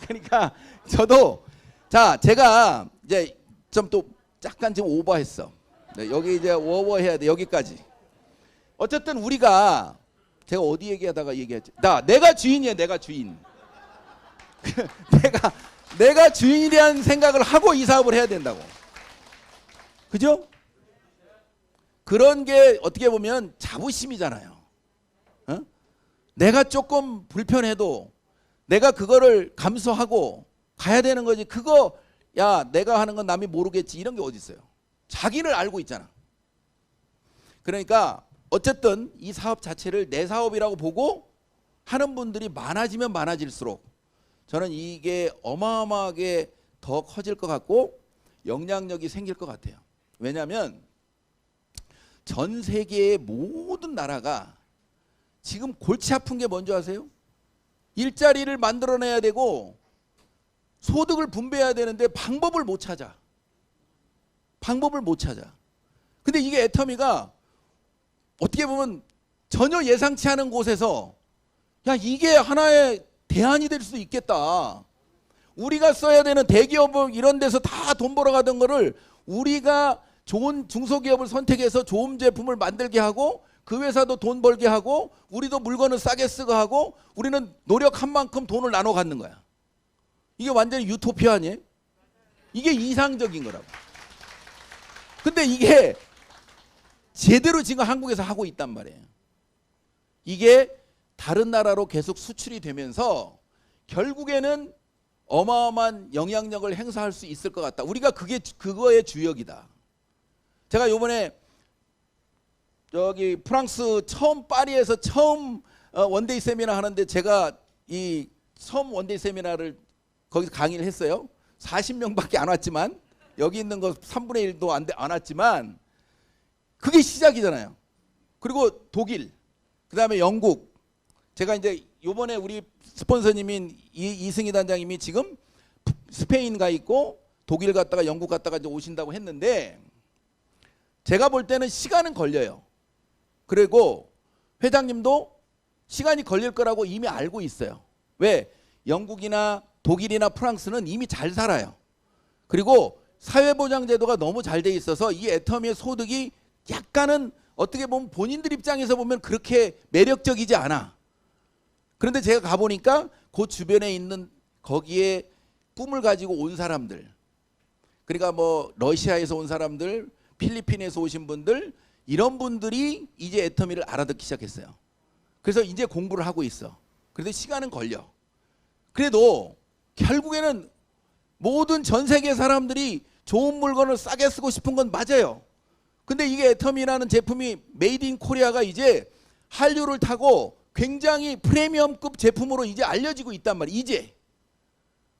[SPEAKER 1] 그러니까 저도 자 제가 이제 좀 또 약간 지금 오버했어. 네, 여기 이제 오버해야 돼. 여기까지. 어쨌든 우리가 제가 어디 얘기하다가 얘기했지? 내가 주인이에요. 내가 주인. 내가 주인이라는 생각을 하고 이 사업을 해야 된다고. 그죠? 그런 게 어떻게 보면 자부심이잖아요. 어? 내가 조금 불편해도 내가 그거를 감수하고 가야 되는 거지. 그거 야 내가 하는 건 남이 모르겠지 이런 게 어디 있어요. 자기를 알고 있잖아. 그러니까 어쨌든 이 사업 자체를 내 사업이라고 보고 하는 분들이 많아지면 많아질수록 저는 이게 어마어마하게 더 커질 것 같고 영향력이 생길 것 같아요. 왜냐하면 전 세계의 모든 나라가 지금 골치 아픈 게 뭔지 아세요? 일자리를 만들어내야 되고 소득을 분배해야 되는데 방법을 못 찾아. 방법을 못 찾아. 근데 이게 애터미가 어떻게 보면 전혀 예상치 않은 곳에서 야 이게 하나의 대안이 될 수도 있겠다. 우리가 써야 되는 대기업 이런 데서 다 돈 벌어가던 거를 우리가 좋은 중소기업을 선택해서 좋은 제품을 만들게 하고 그 회사도 돈 벌게 하고 우리도 물건을 싸게 쓰고 하고 우리는 노력한 만큼 돈을 나눠 갖는 거야. 이게 완전히 유토피아 아니에요? 이게 이상적인 거라고. 근데 이게 제대로 지금 한국에서 하고 있단 말이에요. 이게 다른 나라로 계속 수출이 되면서 결국에는 어마어마한 영향력을 행사할 수 있을 것 같다. 우리가 그거의 주역이다. 제가 요번에 저기 프랑스 파리에서 처음 원데이 세미나 하는데 제가 이 처음 원데이 세미나를 거기서 강의를 했어요. 40명밖에 안 왔지만 여기 있는 거 3분의 1도 안 왔지만 그게 시작이잖아요. 그리고 독일, 그 다음에 영국. 제가 이제 요번에 우리 스폰서님인 이승희 단장님이 지금 스페인 가 있고 독일 갔다가 영국 갔다가 이제 오신다고 했는데 제가 볼 때는 시간은 걸려요. 그리고 회장님도 시간이 걸릴 거라고 이미 알고 있어요. 왜? 영국이나 독일이나 프랑스는 이미 잘 살아요. 그리고 사회보장제도가 너무 잘 돼 있어서 이 애터미의 소득이 약간은 어떻게 보면 본인들 입장에서 보면 그렇게 매력적이지 않아. 그런데 제가 가보니까 그 주변에 있는 거기에 꿈을 가지고 온 사람들, 그러니까 뭐 러시아에서 온 사람들, 필리핀에서 오신 분들, 이런 분들이 이제 애터미를 알아듣기 시작했어요. 그래서 이제 공부를 하고 있어. 그래도 시간은 걸려. 그래도 결국에는 모든 전 세계 사람들이 좋은 물건을 싸게 쓰고 싶은 건 맞아요. 근데 이게 애터미라는 제품이 메이드 인 코리아가 이제 한류를 타고 굉장히 프리미엄급 제품으로 이제 알려지고 있단 말이에요. 이제.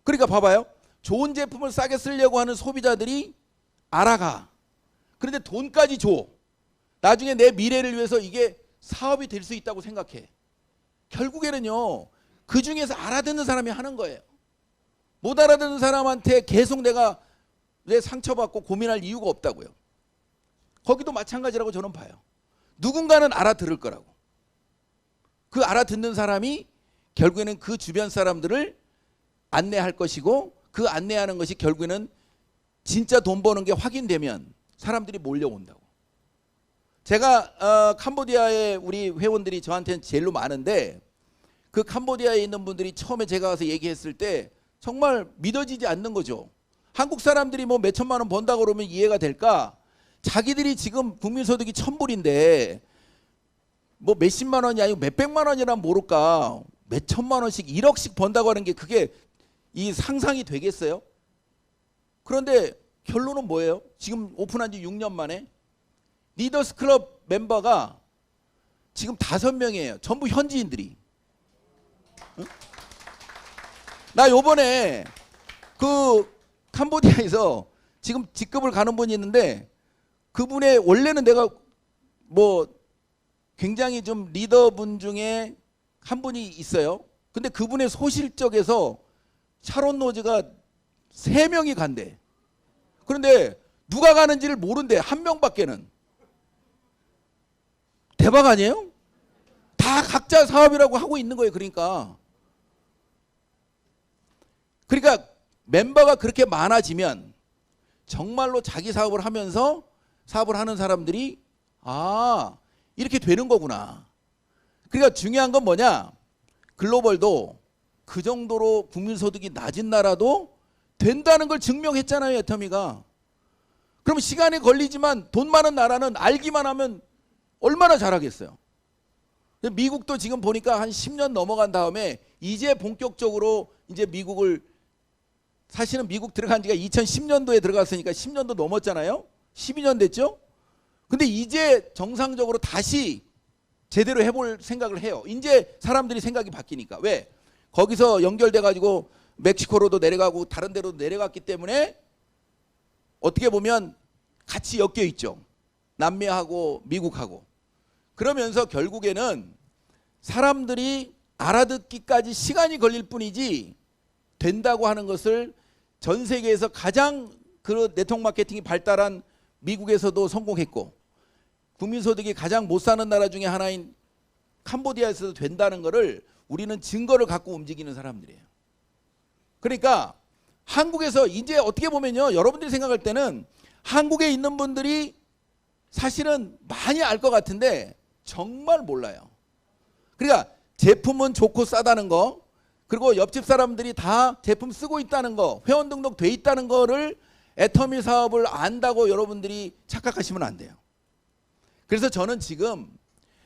[SPEAKER 1] 그러니까 봐봐요. 좋은 제품을 싸게 쓰려고 하는 소비자들이 알아가. 그런데 돈까지 줘. 나중에 내 미래를 위해서 이게 사업이 될 수 있다고 생각해. 결국에는요. 그 중에서 알아듣는 사람이 하는 거예요. 못 알아듣는 사람한테 계속 내가 왜 상처받고 고민할 이유가 없다고요. 거기도 마찬가지라고 저는 봐요. 누군가는 알아들을 거라고. 그 알아듣는 사람이 결국에는 그 주변 사람들을 안내할 것이고, 그 안내하는 것이 결국에는 진짜 돈 버는 게 확인되면 사람들이 몰려온다고. 제가 캄보디아에 우리 회원들이 저한테는 제일로 많은데, 그 캄보디아에 있는 분들이 처음에 제가 가서 얘기했을 때 정말 믿어지지 않는 거죠. 한국 사람들이 뭐 몇천만 원 번다고 그러면 이해가 될까? 자기들이 지금 국민소득이 1,000불인데 뭐 몇십만 원이 아니고 몇백만 원이란 모를까? 몇천만 원씩 1억씩 번다고 하는 게 그게 이 상상이 되겠어요? 그런데 결론은 뭐예요? 지금 오픈한 지 6년 만에 리더스 클럽 멤버가 지금 5명이에요. 전부 현지인들이. 응? 나 요번에 그 캄보디아에서 지금 직급을 가는 분이 있는데, 그분의 원래는 내가 뭐 굉장히 좀 리더분 중에 한 분이 있어요. 근데 그분의 소실적에서 샤론 로즈가 3명이 간대. 그런데 누가 가는지를 모른대. 한 명밖에는. 대박 아니에요? 다 각자 사업이라고 하고 있는 거예요. 그러니까 멤버가 그렇게 많아지면 정말로 자기 사업을 하면서 사업을 하는 사람들이 이렇게 되는 거구나. 그러니까 중요한 건 뭐냐? 글로벌도 그 정도로 국민소득이 낮은 나라도 된다는 걸 증명했잖아요, 애터미가. 그럼 시간이 걸리지만 돈 많은 나라는 알기만 하면 얼마나 잘하겠어요. 미국도 지금 보니까 한 10년 넘어간 다음에 이제 본격적으로 이제 미국을, 사실은 미국 들어간 지가 2010년도에 들어갔으니까 10년도 넘었잖아요. 12년 됐죠. 근데 이제 정상적으로 다시 제대로 해볼 생각을 해요. 이제 사람들이 생각이 바뀌니까. 왜? 거기서 연결돼 가지고 멕시코로도 내려가고 다른 데로도 내려갔기 때문에 어떻게 보면 같이 엮여 있죠. 남미하고 미국하고. 그러면서 결국에는 사람들이 알아듣기까지 시간이 걸릴 뿐이지 된다고 하는 것을 전 세계에서 가장 그 네트워크 마케팅이 발달한 미국에서도 성공했고, 국민소득이 가장 못 사는 나라 중에 하나인 캄보디아에서도 된다는 것을 우리는 증거를 갖고 움직이는 사람들이에요. 그러니까 한국에서 이제 어떻게 보면요, 여러분들이 생각할 때는 한국에 있는 분들이 사실은 많이 알 것 같은데 정말 몰라요. 그러니까 제품은 좋고 싸다는 거, 그리고 옆집 사람들이 다 제품 쓰고 있다는 거, 회원 등록 돼 있다는 거를 애터미 사업을 안다고 여러분들이 착각하시면 안 돼요. 그래서 저는 지금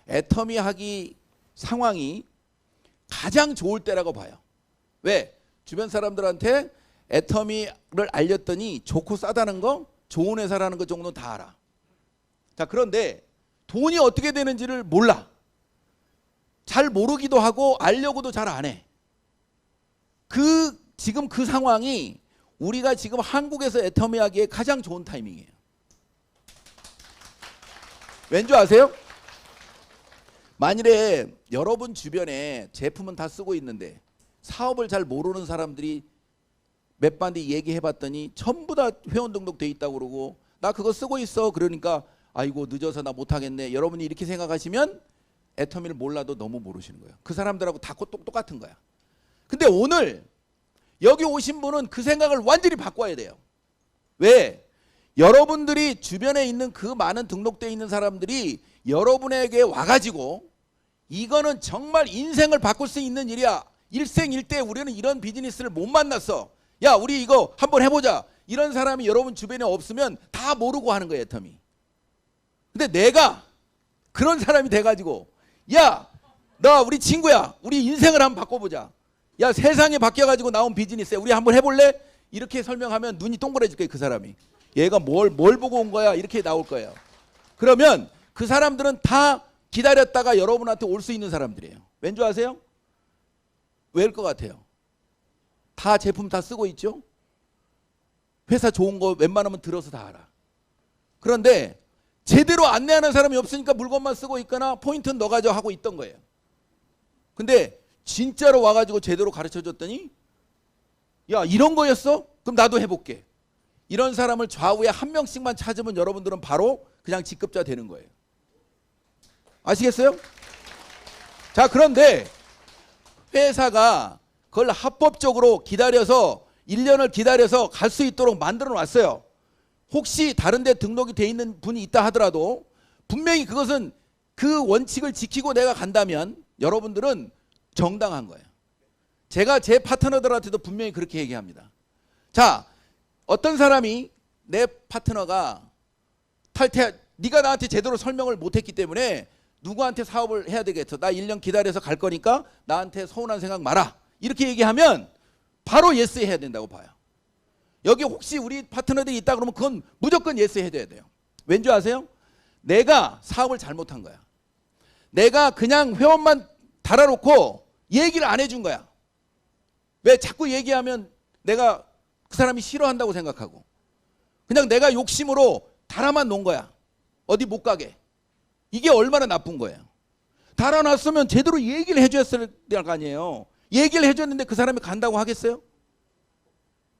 [SPEAKER 1] 애터미 하기 상황이 가장 좋을 때라고 봐요. 왜? 주변 사람들한테 애터미를 알렸더니 좋고 싸다는 거, 좋은 회사라는 거 정도는 다 알아. 자, 그런데 돈이 어떻게 되는지를 몰라. 잘 모르기도 하고 알려고도 잘 안 해. 지금 그 상황이 우리가 지금 한국에서 애터미 하기에 가장 좋은 타이밍이에요. 왠지 아세요? 만일에 여러분 주변에 제품은 다 쓰고 있는데 사업을 잘 모르는 사람들이 몇 번 뒤 얘기해 봤더니 전부 다 회원 등록돼 있다고 그러고, 나 그거 쓰고 있어. 그러니까 아이고 늦어서 나 못하겠네. 여러분이 이렇게 생각하시면 애터미를 몰라도 너무 모르시는 거예요. 그 사람들하고 다 똑같은 거야. 근데 오늘 여기 오신 분은 그 생각을 완전히 바꿔야 돼요. 왜? 여러분들이 주변에 있는 그 많은 등록되어 있는 사람들이 여러분에게 와가지고 이거는 정말 인생을 바꿀 수 있는 일이야. 일생일대 우리는 이런 비즈니스를 못 만났어. 야, 우리 이거 한번 해보자. 이런 사람이 여러분 주변에 없으면 다 모르고 하는 거예요, 애터미. 근데 내가 그런 사람이 돼가지고, 야, 너 우리 친구야. 우리 인생을 한번 바꿔보자. 야, 세상이 바뀌어가지고 나온 비즈니스야. 우리 한번 해볼래? 이렇게 설명하면 눈이 동그래질 거예요, 그 사람이. 얘가 뭘 보고 온 거야? 이렇게 나올 거예요. 그러면 그 사람들은 다 기다렸다가 여러분한테 올 수 있는 사람들이에요. 왠지 아세요? 왜일 것 같아요? 다 제품 다 쓰고 있죠? 회사 좋은 거 웬만하면 들어서 다 알아. 그런데 제대로 안내하는 사람이 없으니까 물건만 쓰고 있거나 포인트는 너 가져 하고 있던 거예요. 근데 진짜로 와가지고 제대로 가르쳐 줬더니, 야, 이런 거였어? 그럼 나도 해볼게. 이런 사람을 좌우에 한 명씩만 찾으면 여러분들은 바로 그냥 직급자 되는 거예요. 아시겠어요? 자, 그런데 회사가 그걸 합법적으로 기다려서 1년을 기다려서 갈 수 있도록 만들어 놨어요. 혹시 다른 데 등록이 돼 있는 분이 있다 하더라도 분명히 그것은 그 원칙을 지키고 내가 간다면 여러분들은 정당한 거예요. 제가 제 파트너들한테도 분명히 그렇게 얘기합니다. 자, 어떤 사람이 내 파트너가 네가 나한테 제대로 설명을 못했기 때문에 누구한테 사업을 해야 되겠어. 나 1년 기다려서 갈 거니까 나한테 서운한 생각 마라. 이렇게 얘기하면 바로 예스 해야 된다고 봐요. 여기 혹시 우리 파트너들이 있다 그러면 그건 무조건 예스 해야 돼요. 왠지 아세요? 내가 사업을 잘못한 거야. 내가 그냥 회원만 달아놓고 얘기를 안 해준 거야. 왜 자꾸 얘기하면 내가 그 사람이 싫어한다고 생각하고 그냥 내가 욕심으로 달아만 놓은 거야. 어디 못 가게. 이게 얼마나 나쁜 거예요. 달아놨으면 제대로 얘기를 해줬을 거 아니에요. 얘기를 해줬는데 그 사람이 간다고 하겠어요?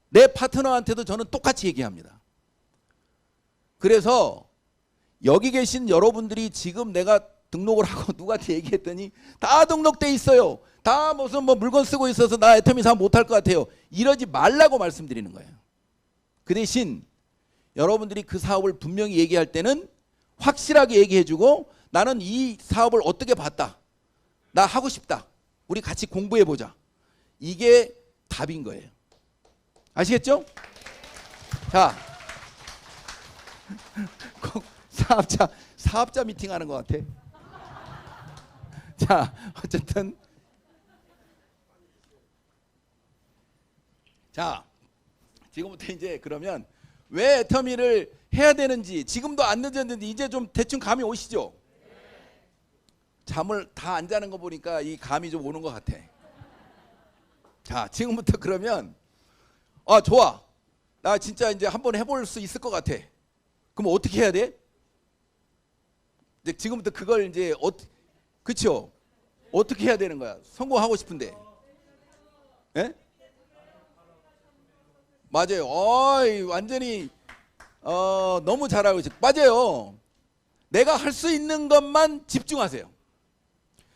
[SPEAKER 1] 내 파트너한테도 저는 똑같이 얘기합니다. 그래서 여기 계신 여러분들이 지금 내가 등록을 하고 누구한테 얘기했더니 다 등록돼 있어요. 다 무슨 물건 쓰고 있어서 나 애터미 사업 못할 것 같아요. 이러지 말라고 말씀드리는 거예요. 그 대신 여러분들이 그 사업을 분명히 얘기할 때는 확실하게 얘기해주고 나는 이 사업을 어떻게 봤다. 나 하고 싶다. 우리 같이 공부해보자. 이게 답인 거예요. 아시겠죠? 자, 꼭 사업자 미팅 하는 것 같아. 자, 어쨌든 자, 지금부터 이제 그러면 왜 애터미를 해야 되는지 지금도 안 늦었는데 이제 좀 대충 감이 오시죠? 잠을 다 안 자는 거 보니까 이 감이 좀 오는 것 같아. 자, 지금부터 그러면 좋아. 나 진짜 이제 한번 해볼 수 있을 것 같아. 그럼 어떻게 해야 돼? 이제 지금부터 그걸 이제 그쵸? 어떻게 해야 되는 거야? 성공하고 싶은데. 예? 맞아요. 완전히 너무 잘하고 있어요. 맞아요. 내가 할 수 있는 것만 집중하세요.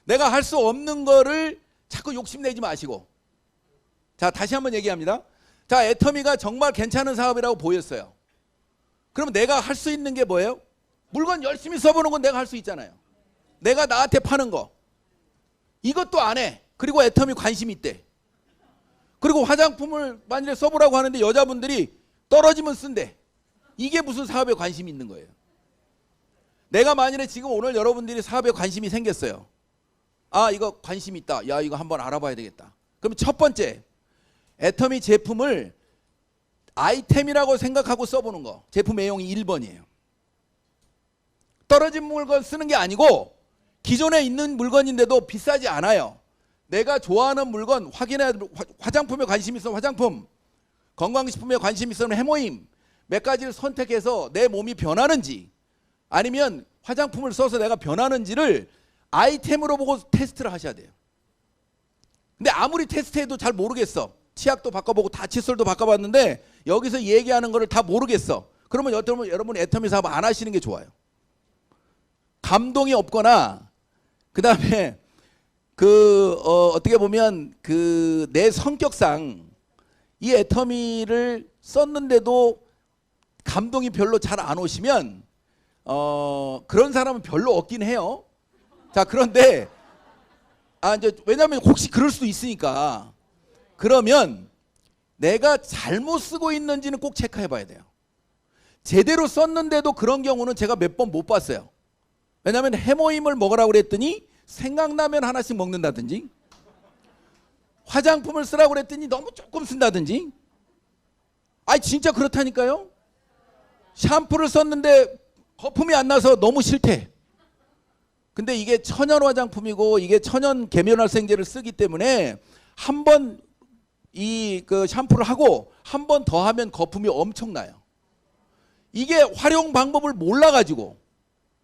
[SPEAKER 1] 내가 할 수 없는 거를 자꾸 욕심내지 마시고. 자, 다시 한번 얘기합니다. 자, 애터미가 정말 괜찮은 사업이라고 보였어요. 그럼 내가 할 수 있는 게 뭐예요? 물건 열심히 써보는 건 내가 할 수 있잖아요. 내가 나한테 파는 거. 이것도 안 해. 그리고 애터미 관심 있대. 그리고 화장품을 만약에 써보라고 하는데 여자분들이 떨어지면 쓴대. 이게 무슨 사업에 관심이 있는 거예요. 내가 만약에 지금 오늘 여러분들이 사업에 관심이 생겼어요. 이거 관심 있다. 야, 이거 한번 알아봐야 되겠다. 그럼 첫 번째, 애터미 제품을 아이템이라고 생각하고 써보는 거. 제품 애용이 1번이에요. 떨어진 물건 쓰는 게 아니고 기존에 있는 물건인데도 비싸지 않아요. 내가 좋아하는 물건 화장품에 관심 있으면 화장품, 건강식품에 관심 있으면 해모임 몇 가지를 선택해서 내 몸이 변하는지 아니면 화장품을 써서 내가 변하는지를 아이템으로 보고 테스트를 하셔야 돼요. 근데 아무리 테스트해도 잘 모르겠어. 치약도 바꿔보고 다 칫솔도 바꿔봤는데 여기서 얘기하는 거를 다 모르겠어. 그러면 여러분 애터미 사업 안 하시는 게 좋아요. 감동이 없거나 그 다음에 어떻게 보면 내 성격상 이 애터미를 썼는데도 감동이 별로 잘 안 오시면 그런 사람은 별로 없긴 해요. 자, 그런데 이제 왜냐하면 혹시 그럴 수도 있으니까 그러면 내가 잘못 쓰고 있는지는 꼭 체크해 봐야 돼요. 제대로 썼는데도 그런 경우는 제가 몇 번 못 봤어요. 왜냐하면 해모임을 먹으라고 그랬더니 생각나면 하나씩 먹는다든지 화장품을 쓰라고 그랬더니 너무 조금 쓴다든지 진짜 그렇다니까요. 샴푸를 썼는데 거품이 안 나서 너무 싫대. 근데 이게 천연 화장품이고 이게 천연 계면활성제를 쓰기 때문에 한 번 그 샴푸를 하고 한 번 더 하면 거품이 엄청나요. 이게 활용 방법을 몰라가지고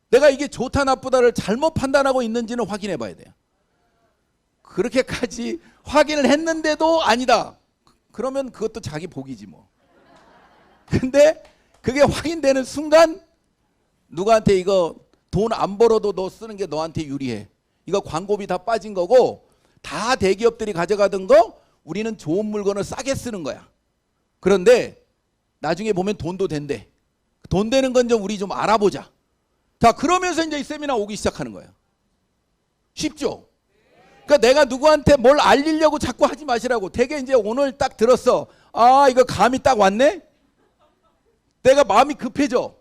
[SPEAKER 1] 내가 이게 좋다 나쁘다를 잘못 판단하고 있는지는 확인해 봐야 돼요. 그렇게까지 확인을 했는데도 아니다. 그러면 그것도 자기 복이지 뭐. 근데 그게 확인되는 순간 누구한테 이거 돈 안 벌어도 너 쓰는 게 너한테 유리해. 이거 광고비 다 빠진 거고 다 대기업들이 가져가던 거 우리는 좋은 물건을 싸게 쓰는 거야. 그런데 나중에 보면 돈도 된대. 돈 되는 건 좀 우리 좀 알아보자. 자, 그러면서 이제 이 세미나 오기 시작하는 거예요. 쉽죠? 그러니까 내가 누구한테 뭘 알리려고 자꾸 하지 마시라고. 되게 이제 오늘 딱 들었어. 아, 이거 감이 딱 왔네? 내가 마음이 급해져.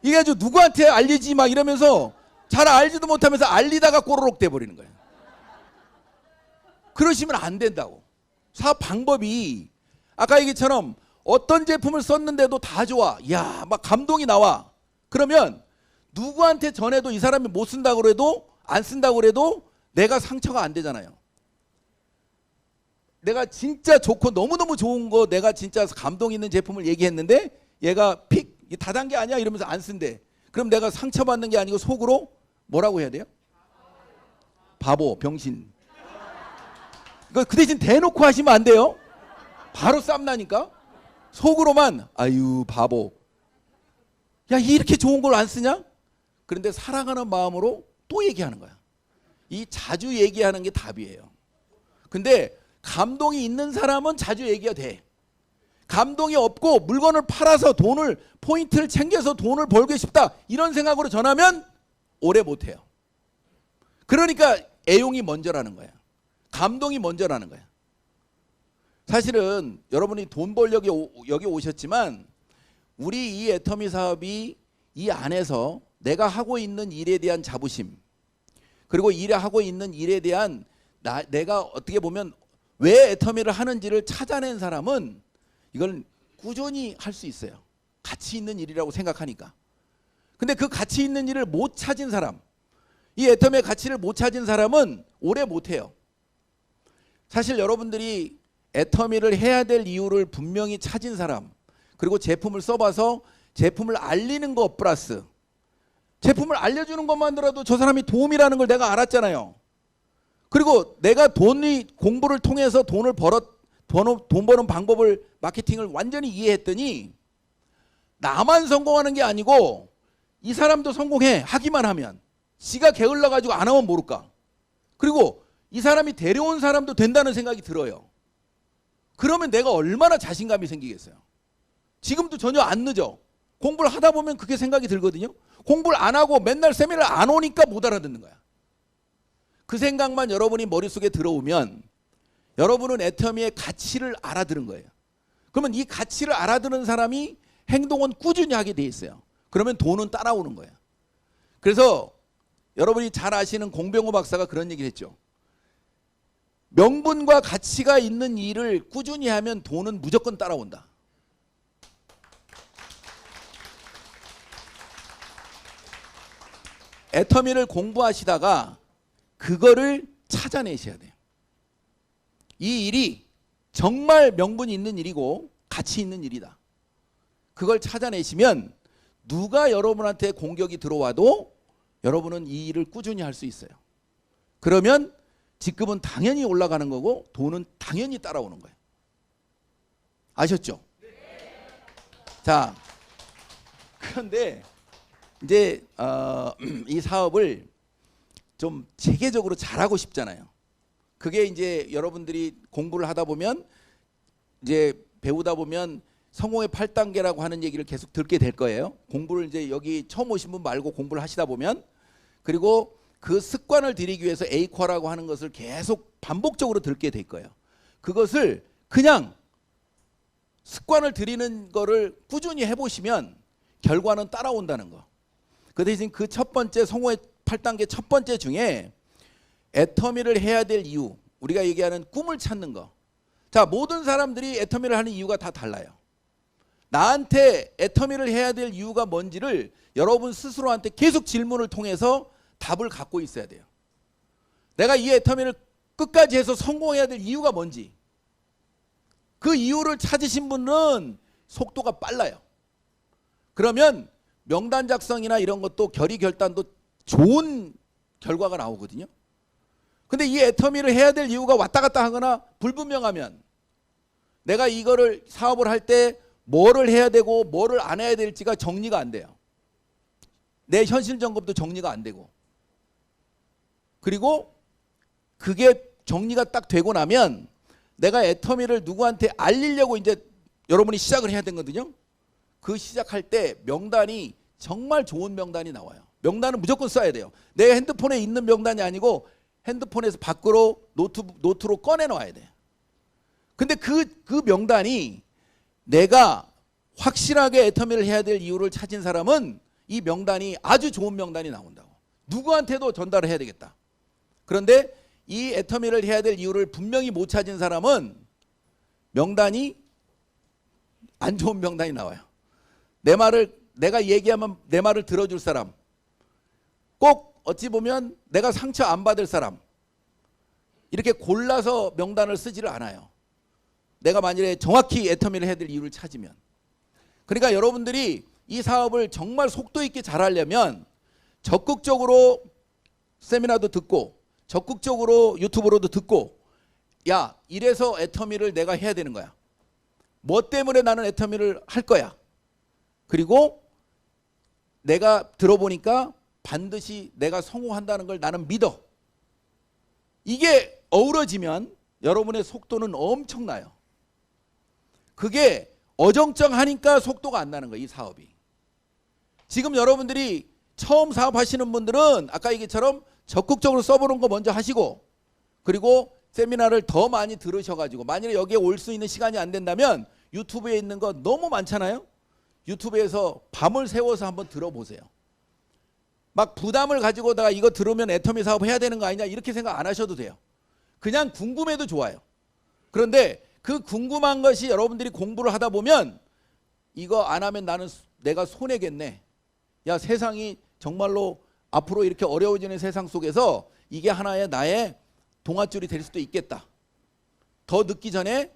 [SPEAKER 1] 이게 아주 누구한테 알리지 막 이러면서 잘 알지도 못하면서 알리다가 꼬르륵 돼버리는 거예요. 그러시면 안 된다고. 사업 방법이 아까 얘기처럼 어떤 제품을 썼는데도 다 좋아. 이야, 막 감동이 나와. 그러면 누구한테 전해도 이 사람이 못 쓴다고 그래도 안 쓴다고 그래도 내가 상처가 안 되잖아요. 내가 진짜 좋고 너무너무 좋은 거 내가 진짜 감동 있는 제품을 얘기했는데 얘가 픽, 다단계 아니야 이러면서 안 쓴대. 그럼 내가 상처받는 게 아니고 속으로 뭐라고 해야 돼요? 바보, 병신. 이거 그 대신 대놓고 하시면 안 돼요. 바로 쌈나니까. 속으로만 아유 바보. 야, 이렇게 좋은 걸 안 쓰냐? 그런데 사랑하는 마음으로 또 얘기하는 거야. 이 자주 얘기하는 게 답이에요. 근데 감동이 있는 사람은 자주 얘기가 돼. 감동이 없고 물건을 팔아서 돈을 포인트를 챙겨서 돈을 벌고 싶다 이런 생각으로 전하면 오래 못해요. 그러니까 애용이 먼저라는 거야. 감동이 먼저라는 거야. 사실은 여러분이 돈 벌려고 여기 오셨지만 우리 이 애터미 사업이 이 안에서 내가 하고 있는 일에 대한 자부심 그리고 하고 있는 일에 대한 내가 어떻게 보면 왜 애터미를 하는지를 찾아낸 사람은 이걸 꾸준히 할 수 있어요. 가치 있는 일이라고 생각하니까. 근데 그 가치 있는 일을 못 찾은 사람, 이 애터미의 가치를 못 찾은 사람은 오래 못해요. 사실 여러분들이 애터미를 해야 될 이유를 분명히 찾은 사람, 그리고 제품을 써봐서 제품을 알리는 것 플러스 제품을 알려주는 것만으로도 저 사람이 도움이라는 걸 내가 알았잖아요. 그리고 내가 공부를 통해서 돈 버는 방법을 마케팅을 완전히 이해했더니 나만 성공하는 게 아니고 이 사람도 성공해 하기만 하면 지가 게을러 가지고 안 하면 모를까. 그리고 이 사람이 데려온 사람도 된다는 생각이 들어요. 그러면 내가 얼마나 자신감이 생기겠어요. 지금도 전혀 안 늦어. 공부를 하다 보면 그게 생각이 들거든요. 공부를 안 하고 맨날 세미나를 안 오니까 못 알아듣는 거야. 그 생각만 여러분이 머릿속에 들어오면 여러분은 애터미의 가치를 알아들은 거예요. 그러면 이 가치를 알아들은 사람이 행동은 꾸준히 하게 돼 있어요. 그러면 돈은 따라오는 거예요. 그래서 여러분이 잘 아시는 공병호 박사가 그런 얘기를 했죠. 명분과 가치가 있는 일을 꾸준히 하면 돈은 무조건 따라온다. 애터미를 공부하시다가 그거를 찾아내셔야 돼요. 이 일이 정말 명분이 있는 일이고 가치 있는 일이다. 그걸 찾아내시면 누가 여러분한테 공격이 들어와도 여러분은 이 일을 꾸준히 할 수 있어요. 그러면 직급은 당연히 올라가는 거고 돈은 당연히 따라오는 거예요. 아셨죠? 자, 그런데 이제 이 사업을 좀 체계적으로 잘하고 싶잖아요. 그게 이제 여러분들이 공부를 하다 보면 이제 배우다 보면 성공의 8단계라고 하는 얘기를 계속 듣게 될 거예요. 공부를 이제 여기 처음 오신 분 말고 공부를 하시다 보면, 그리고 그 습관을 들이기 위해서 에이쿼라고 하는 것을 계속 반복적으로 듣게 될 거예요. 그것을 그냥 습관을 들이는 거를 꾸준히 해보시면 결과는 따라온다는 거. 그 대신 그 첫 번째 성공의 8단계 첫 번째 중에 애터미를 해야 될 이유, 우리가 얘기하는 꿈을 찾는 거. 자, 모든 사람들이 애터미를 하는 이유가 다 달라요. 나한테 애터미를 해야 될 이유가 뭔지를 여러분 스스로한테 계속 질문을 통해서 답을 갖고 있어야 돼요. 내가 이 애터미를 끝까지 해서 성공해야 될 이유가 뭔지, 그 이유를 찾으신 분은 속도가 빨라요. 그러면 명단 작성이나 이런 것도 결의 결단도 좋은 결과가 나오거든요. 근데 이 애터미를 해야 될 이유가 왔다 갔다 하거나 불분명하면, 내가 이거를 사업을 할 때 뭐를 해야 되고 뭐를 안 해야 될지가 정리가 안 돼요. 내 현실 점검도 정리가 안 되고. 그리고 그게 정리가 딱 되고 나면 내가 애터미를 누구한테 알리려고 이제 여러분이 시작을 해야 되거든요. 그 시작할 때 명단이 정말 좋은 명단이 나와요. 명단은 무조건 써야 돼요. 내 핸드폰에 있는 명단이 아니고 핸드폰에서 밖으로 노트로 꺼내 놔야 돼요. 근데 그 명단이 내가 확실하게 애터미를 해야 될 이유를 찾은 사람은 이 명단이 아주 좋은 명단이 나온다고. 누구한테도 전달을 해야 되겠다. 그런데 이 애터미를 해야 될 이유를 분명히 못 찾은 사람은 명단이 안 좋은 명단이 나와요. 내가 얘기하면 내 말을 들어줄 사람, 꼭 어찌 보면 내가 상처 안 받을 사람, 이렇게 골라서 명단을 쓰지를 않아요. 내가 만일에 정확히 애터미를 해야 될 이유를 찾으면. 그러니까 여러분들이 이 사업을 정말 속도 있게 잘하려면 적극적으로 세미나도 듣고 적극적으로 유튜브로도 듣고, 야, 이래서 애터미를 내가 해야 되는 거야. 뭐 때문에 나는 애터미를 할 거야. 그리고 내가 들어보니까 반드시 내가 성공한다는 걸 나는 믿어. 이게 어우러지면 여러분의 속도는 엄청나요. 그게 어정쩡하니까 속도가 안 나는 거예요, 이 사업이. 지금 여러분들이 처음 사업하시는 분들은 아까 얘기처럼 적극적으로 써보는 거 먼저 하시고, 그리고 세미나를 더 많이 들으셔가지고, 만약에 여기에 올 수 있는 시간이 안 된다면 유튜브에 있는 거 너무 많잖아요. 유튜브에서 밤을 새워서 한번 들어보세요. 막 부담을 가지고다가 이거 들으면 애터미 사업 해야 되는 거 아니냐 이렇게 생각 안 하셔도 돼요. 그냥 궁금해도 좋아요. 그런데 그 궁금한 것이 여러분들이 공부를 하다 보면 이거 안 하면 내가 손해겠네. 야, 세상이 정말로 앞으로 이렇게 어려워지는 세상 속에서 이게 하나의 나의 동아줄이 될 수도 있겠다. 더 늦기 전에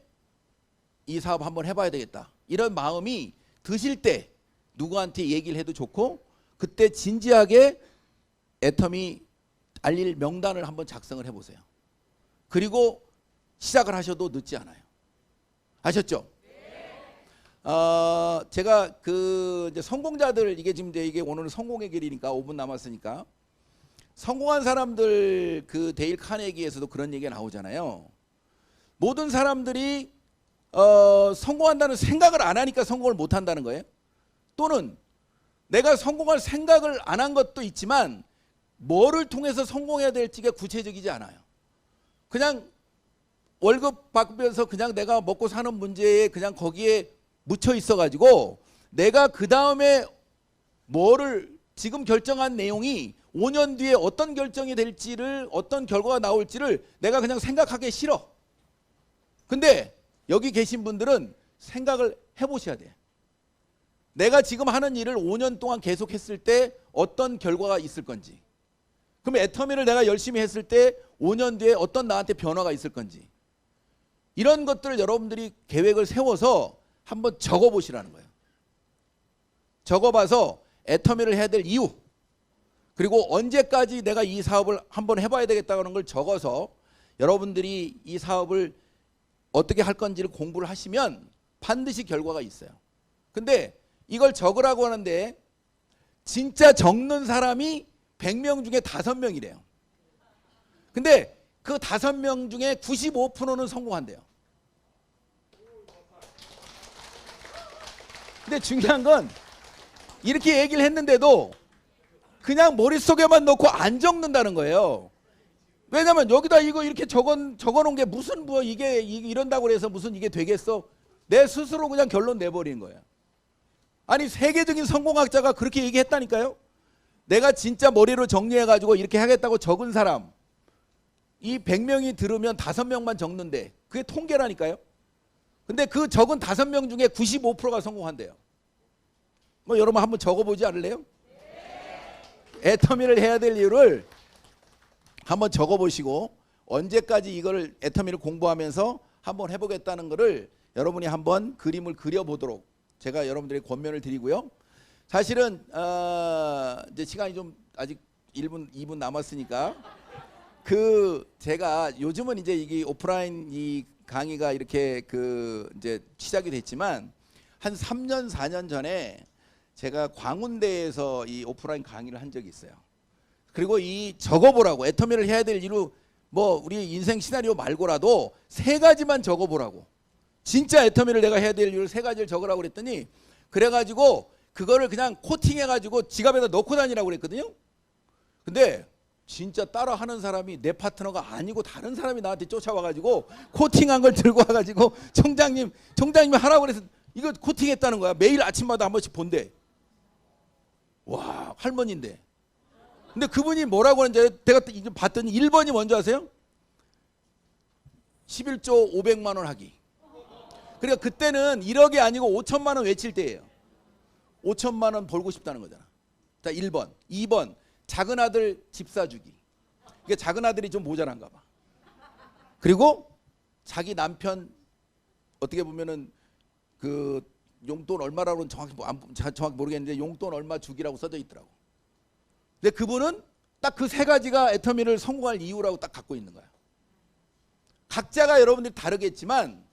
[SPEAKER 1] 이 사업 한번 해봐야 되겠다. 이런 마음이 드실 때 누구한테 얘기를 해도 좋고, 그때 진지하게 애터미 알릴 명단을 한번 작성을 해보세요. 그리고 시작을 하셔도 늦지 않아요. 아셨죠? 제가 이제 성공자들, 이게 지금 이게 오늘은 성공의 길이니까 5분 남았으니까, 성공한 사람들 그 데일 카네기에서도 그런 얘기가 나오잖아요. 모든 사람들이 성공한다는 생각을 안 하니까 성공을 못 한다는 거예요. 또는 내가 성공할 생각을 안 한 것도 있지만 뭐를 통해서 성공해야 될지가 구체적이지 않아요. 그냥 월급 받으면서 그냥 내가 먹고 사는 문제에 그냥 거기에 묻혀 있어가지고 내가 그 다음에 뭐를 지금 결정한 내용이 5년 뒤에 어떤 결정이 될지를, 어떤 결과가 나올지를 내가 그냥 생각하기 싫어. 근데 여기 계신 분들은 생각을 해보셔야 돼. 내가 지금 하는 일을 5년 동안 계속 했을 때 어떤 결과가 있을 건지, 그럼 애터미를 내가 열심히 했을 때 5년 뒤에 어떤 나한테 변화가 있을 건지, 이런 것들을 여러분들이 계획을 세워서 한번 적어보시라는 거예요. 적어봐서 애터미를 해야 될 이유, 그리고 언제까지 내가 이 사업을 한번 해봐야 되겠다는 걸 적어서 여러분들이 이 사업을 어떻게 할 건지를 공부를 하시면 반드시 결과가 있어요. 근데 이걸 적으라고 하는데 진짜 적는 사람이 100명 중에 5명이래요. 근데 그 5명 중에 95%는 성공한대요. 근데 중요한 건 이렇게 얘기를 했는데도 그냥 머릿속에만 넣고 안 적는다는 거예요. 왜냐면 여기다 이거 이렇게 적어놓은 게 무슨 뭐 이게 이런다고 해서 무슨 이게 되겠어? 내 스스로 그냥 결론 내버린 거예요. 아니, 세계적인 성공학자가 그렇게 얘기했다니까요. 내가 진짜 머리로 정리해가지고 이렇게 하겠다고 적은 사람, 이 100명이 들으면 5명만 적는데 그게 통계라니까요. 근데 그 적은 5명 중에 95%가 성공한대요. 뭐 여러분 한번 적어보지 않을래요? 애터미를 해야 될 이유를 한번 적어보시고 언제까지 이거를 애터미를 공부하면서 한번 해보겠다는 거를 여러분이 한번 그림을 그려보도록 제가 여러분들에게 권면을 드리고요. 사실은 이제 시간이 좀 아직 1분, 2분 남았으니까 제가 요즘은 이제 이게 오프라인 이 강의가 이렇게 이제 시작이 됐지만 한 3년 4년 전에 제가 광운대에서 이 오프라인 강의를 한 적이 있어요. 그리고 이 적어보라고, 애터미를 해야 될 이유, 뭐 우리 인생 시나리오 말고라도 3가지만 적어보라고. 진짜 애터미를 내가 해야 될 이유를 3가지를 적으라고 그랬더니, 그래가지고 그거를 그냥 코팅해가지고 지갑에다 넣고 다니라고 그랬거든요. 근데 진짜 따라 하는 사람이 내 파트너가 아니고 다른 사람이 나한테 쫓아와가지고 코팅한 걸 들고 와가지고 총장님이 하라고 그래서 이거 코팅했다는 거야. 매일 아침마다 한 번씩 본대. 와, 할머니인데. 근데 그분이 뭐라고 하는지 내가 이거 봤더니 1번이 뭔지 아세요? 11조 500만 원 하기. 그러니까 그때는 1억이 아니고 5천만 원 외칠 때예요. 5천만 원 벌고 싶다는 거잖아. 자, 1번. 2번. 작은 아들 집 사주기. 이게 작은 아들이 좀 모자란가 봐. 그리고 자기 남편 어떻게 보면은 그 용돈 얼마라고는 정확히 모르겠는데 용돈 얼마 주기라고 써져 있더라고. 근데 그분은 딱 그 3가지가 애터미를 성공할 이유라고 딱 갖고 있는 거야. 각자가 여러분들이 다르겠지만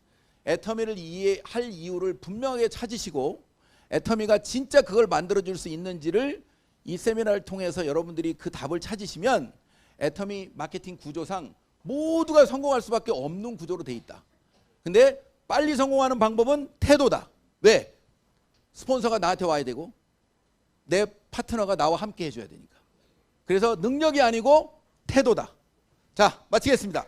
[SPEAKER 1] 애터미를 이해할 이유를 분명하게 찾으시고 애터미가 진짜 그걸 만들어줄 수 있는지를 이 세미나를 통해서 여러분들이 그 답을 찾으시면 애터미 마케팅 구조상 모두가 성공할 수밖에 없는 구조로 돼 있다. 근데 빨리 성공하는 방법은 태도다. 왜? 스폰서가 나한테 와야 되고 내 파트너가 나와 함께 해줘야 되니까. 그래서 능력이 아니고 태도다. 자, 마치겠습니다.